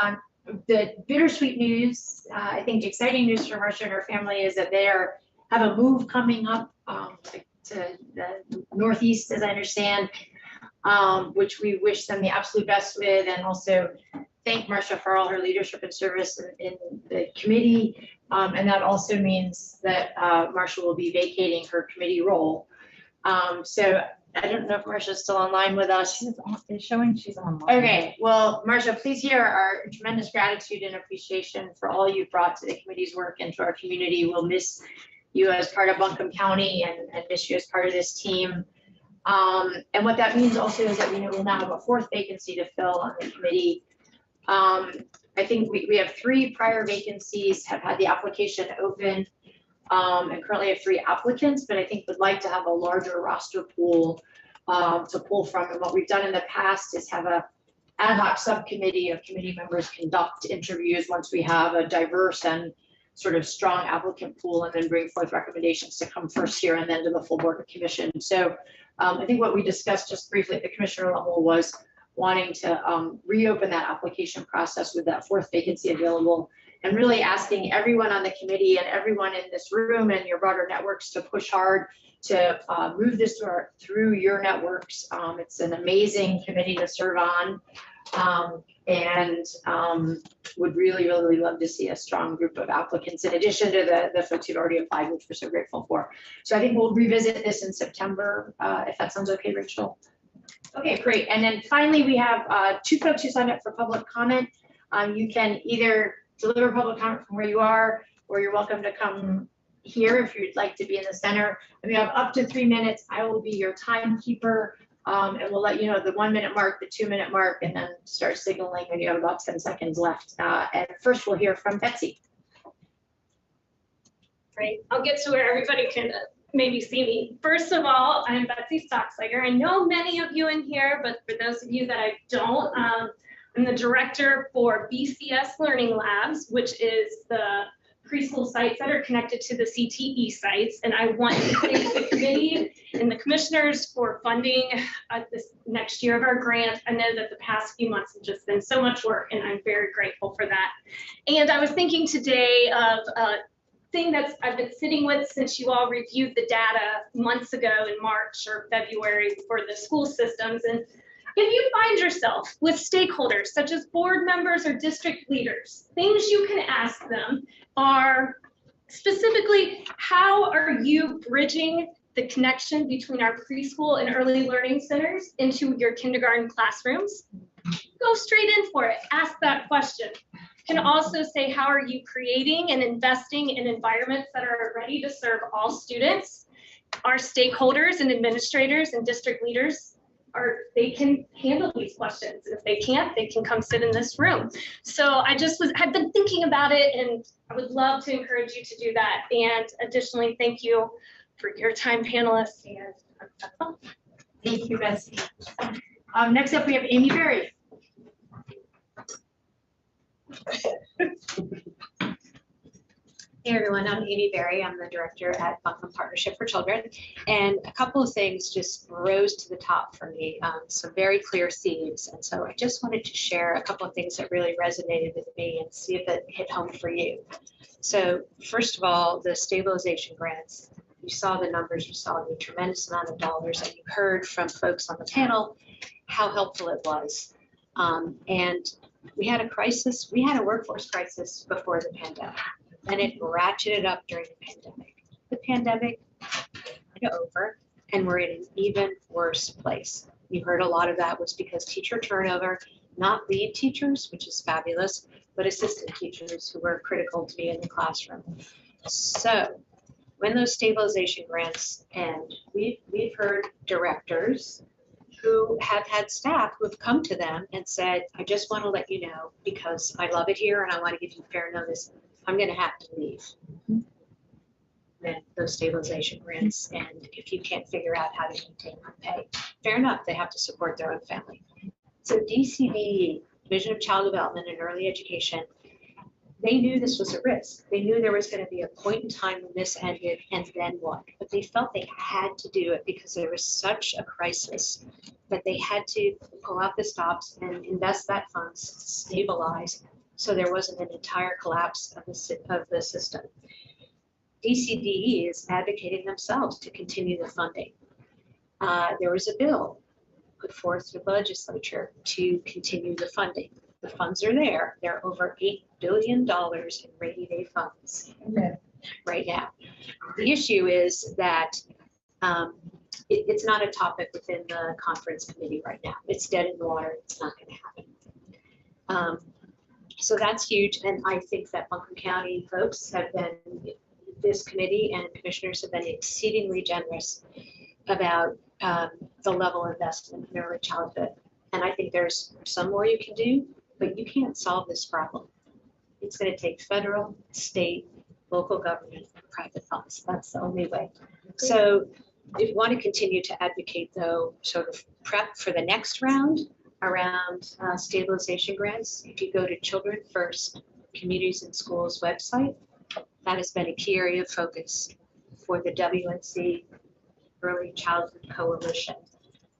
the bittersweet news, I think exciting news for Marcia and her family is that they have a move coming up to the Northeast, as I understand, which we wish them the absolute best with, and also thank Marcia for all her leadership and service in the committee. And that also means that Marcia will be vacating her committee role. So I don't know if Marcia's still online with us. It's showing she's online. Okay, well, Marcia, please hear our tremendous gratitude and appreciation for all you've brought to the committee's work and to our community. We'll miss you as part of Buncombe County and miss you as part of this team. And what that means also is that we know we'll now have a fourth vacancy to fill on the committee. I think we have 3 prior vacancies, have had the application open, and currently have 3 applicants, but I think would like to have a larger roster pool to pull from. And what we've done in the past is have a ad hoc subcommittee of committee members conduct interviews once we have a diverse and sort of strong applicant pool, and then bring forth recommendations to come first here and then to the full board of commission. So I think what we discussed just briefly at the commissioner level was wanting to reopen that application process with that fourth vacancy available, and really asking everyone on the committee and everyone in this room and your broader networks to push hard to move this through your networks. It's an amazing committee to serve on, and would really, really love to see a strong group of applicants in addition to the folks who've already applied, which we're so grateful for. So I think we'll revisit this in September, if that sounds okay, Rachel. Okay, great. And then finally, we have 2 folks who signed up for public comment. You can either deliver public comment from where you are, or you're welcome to come here if you'd like to be in the center. And we have up to 3 minutes. I will be your timekeeper, and we'll let you know the 1 minute mark, the 2 minute mark, and then start signaling when you have about 10 seconds left. And first we'll hear from Betsy. Great, I'll get to where everybody can maybe see me. First of all, I'm Betsy Stockslager. I know many of you in here, but for those of you that I don't, I'm the director for BCS Learning Labs, which is the preschool sites that are connected to the CTE sites. And I want to thank the committee and the commissioners for funding this next year of our grant. I know that the past few months have just been so much work, and I'm very grateful for that. And I was thinking today of thing that I've been sitting with since you all reviewed the data months ago in March or February for the school systems. And if you find yourself with stakeholders such as board members or district leaders, things you can ask them are specifically, how are you bridging the connection between our preschool and early learning centers into your kindergarten classrooms? Go straight in for it. Ask that question. Can also say, how are you creating and investing in environments that are ready to serve all students? Our stakeholders and administrators and district leaders they can handle these questions. If they can't, they can come sit in this room. So I just had been thinking about it, and I would love to encourage you to do that. And additionally, thank you for your time, panelists. And that's all. Thank you, Betsy. Next up, we have Amy Berry. Hey everyone, I'm Amy Berry. I'm the director at Buncombe Partnership for Children. And a couple of things just rose to the top for me, some very clear themes. And so I just wanted to share a couple of things that really resonated with me and see if it hit home for you. So first of all, the stabilization grants. You saw the numbers, you saw the tremendous amount of dollars, and you heard from folks on the panel how helpful it was. And we had a crisis, we had a workforce crisis before the pandemic. And it ratcheted up during the pandemic. The pandemic is over, and we're in an even worse place. You heard a lot of that was because teacher turnover, not lead teachers, which is fabulous, but assistant teachers who were critical to be in the classroom. So when those stabilization grants end, we've heard directors who have had staff who have come to them and said, I just want to let you know, because I love it here and I want to give you fair notice, I'm going to have to leave. Then those stabilization grants, and if you can't figure out how to maintain my pay, fair enough, they have to support their own family. So DCD, Division of Child Development and Early Education, they knew this was a risk. They knew there was going to be a point in time when this ended, and then what? But they felt they had to do it because there was such a crisis that they had to pull out the stops and invest that funds to stabilize, so there wasn't an entire collapse of the system. DCDE is advocating themselves to continue the funding. There was a bill put forth to the legislature to continue the funding. The funds are there. There are over $8 billion in rainy day funds right now. The issue is that it's not a topic within the conference committee right now. It's dead in the water. It's not going to happen. So that's huge, and I think that Buncombe County folks have been, this committee and commissioners have been exceedingly generous about the level of investment in early childhood. And I think there's some more you can do, but you can't solve this problem. It's going to take federal, state, local government, and private funds. That's the only way. So if you want to continue to advocate, though, sort of prep for the next round, around stabilization grants. If you go to Children First Communities and Schools website, that has been a key area of focus for the WNC Early Childhood Coalition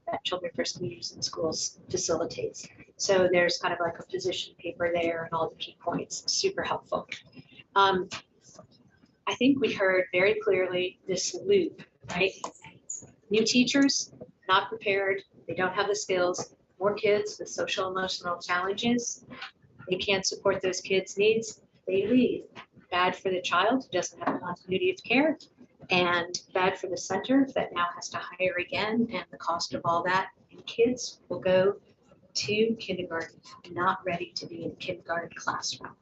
that Children First Communities and Schools facilitates. So there's kind of like a position paper there and all the key points, super helpful. I think we heard very clearly this loop, right? New teachers, not prepared, they don't have the skills, more kids with social emotional challenges, they can't support those kids' needs, they leave. Bad for the child who doesn't have a continuity of care, and bad for the center that now has to hire again, and the cost of all that. And kids will go to kindergarten not ready to be in a kindergarten classroom.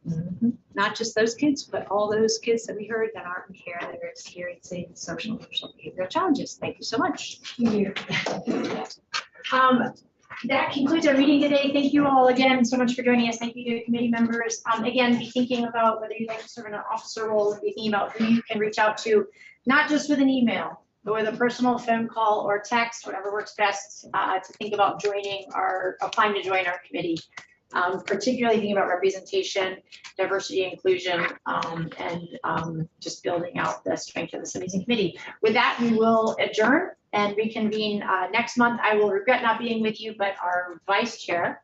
Not just those kids, but all those kids that we heard that aren't in care, that are experiencing social and emotional behavioral challenges. Thank you so much. That concludes our meeting today. Thank you all again so much for joining us. Thank you to committee members. Again, be thinking about whether you'd like to serve in an officer role, and be thinking about who you can reach out to, not just with an email, but with a personal phone call or text, whatever works best, to think about applying to join our committee. Particularly thinking about representation, diversity, inclusion, and just building out the strength of this amazing committee. With that, we will adjourn and reconvene next month. I will regret not being with you, but our vice chair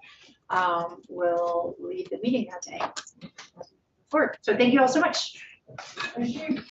will lead the meeting that day. So thank you all so much. Thank you.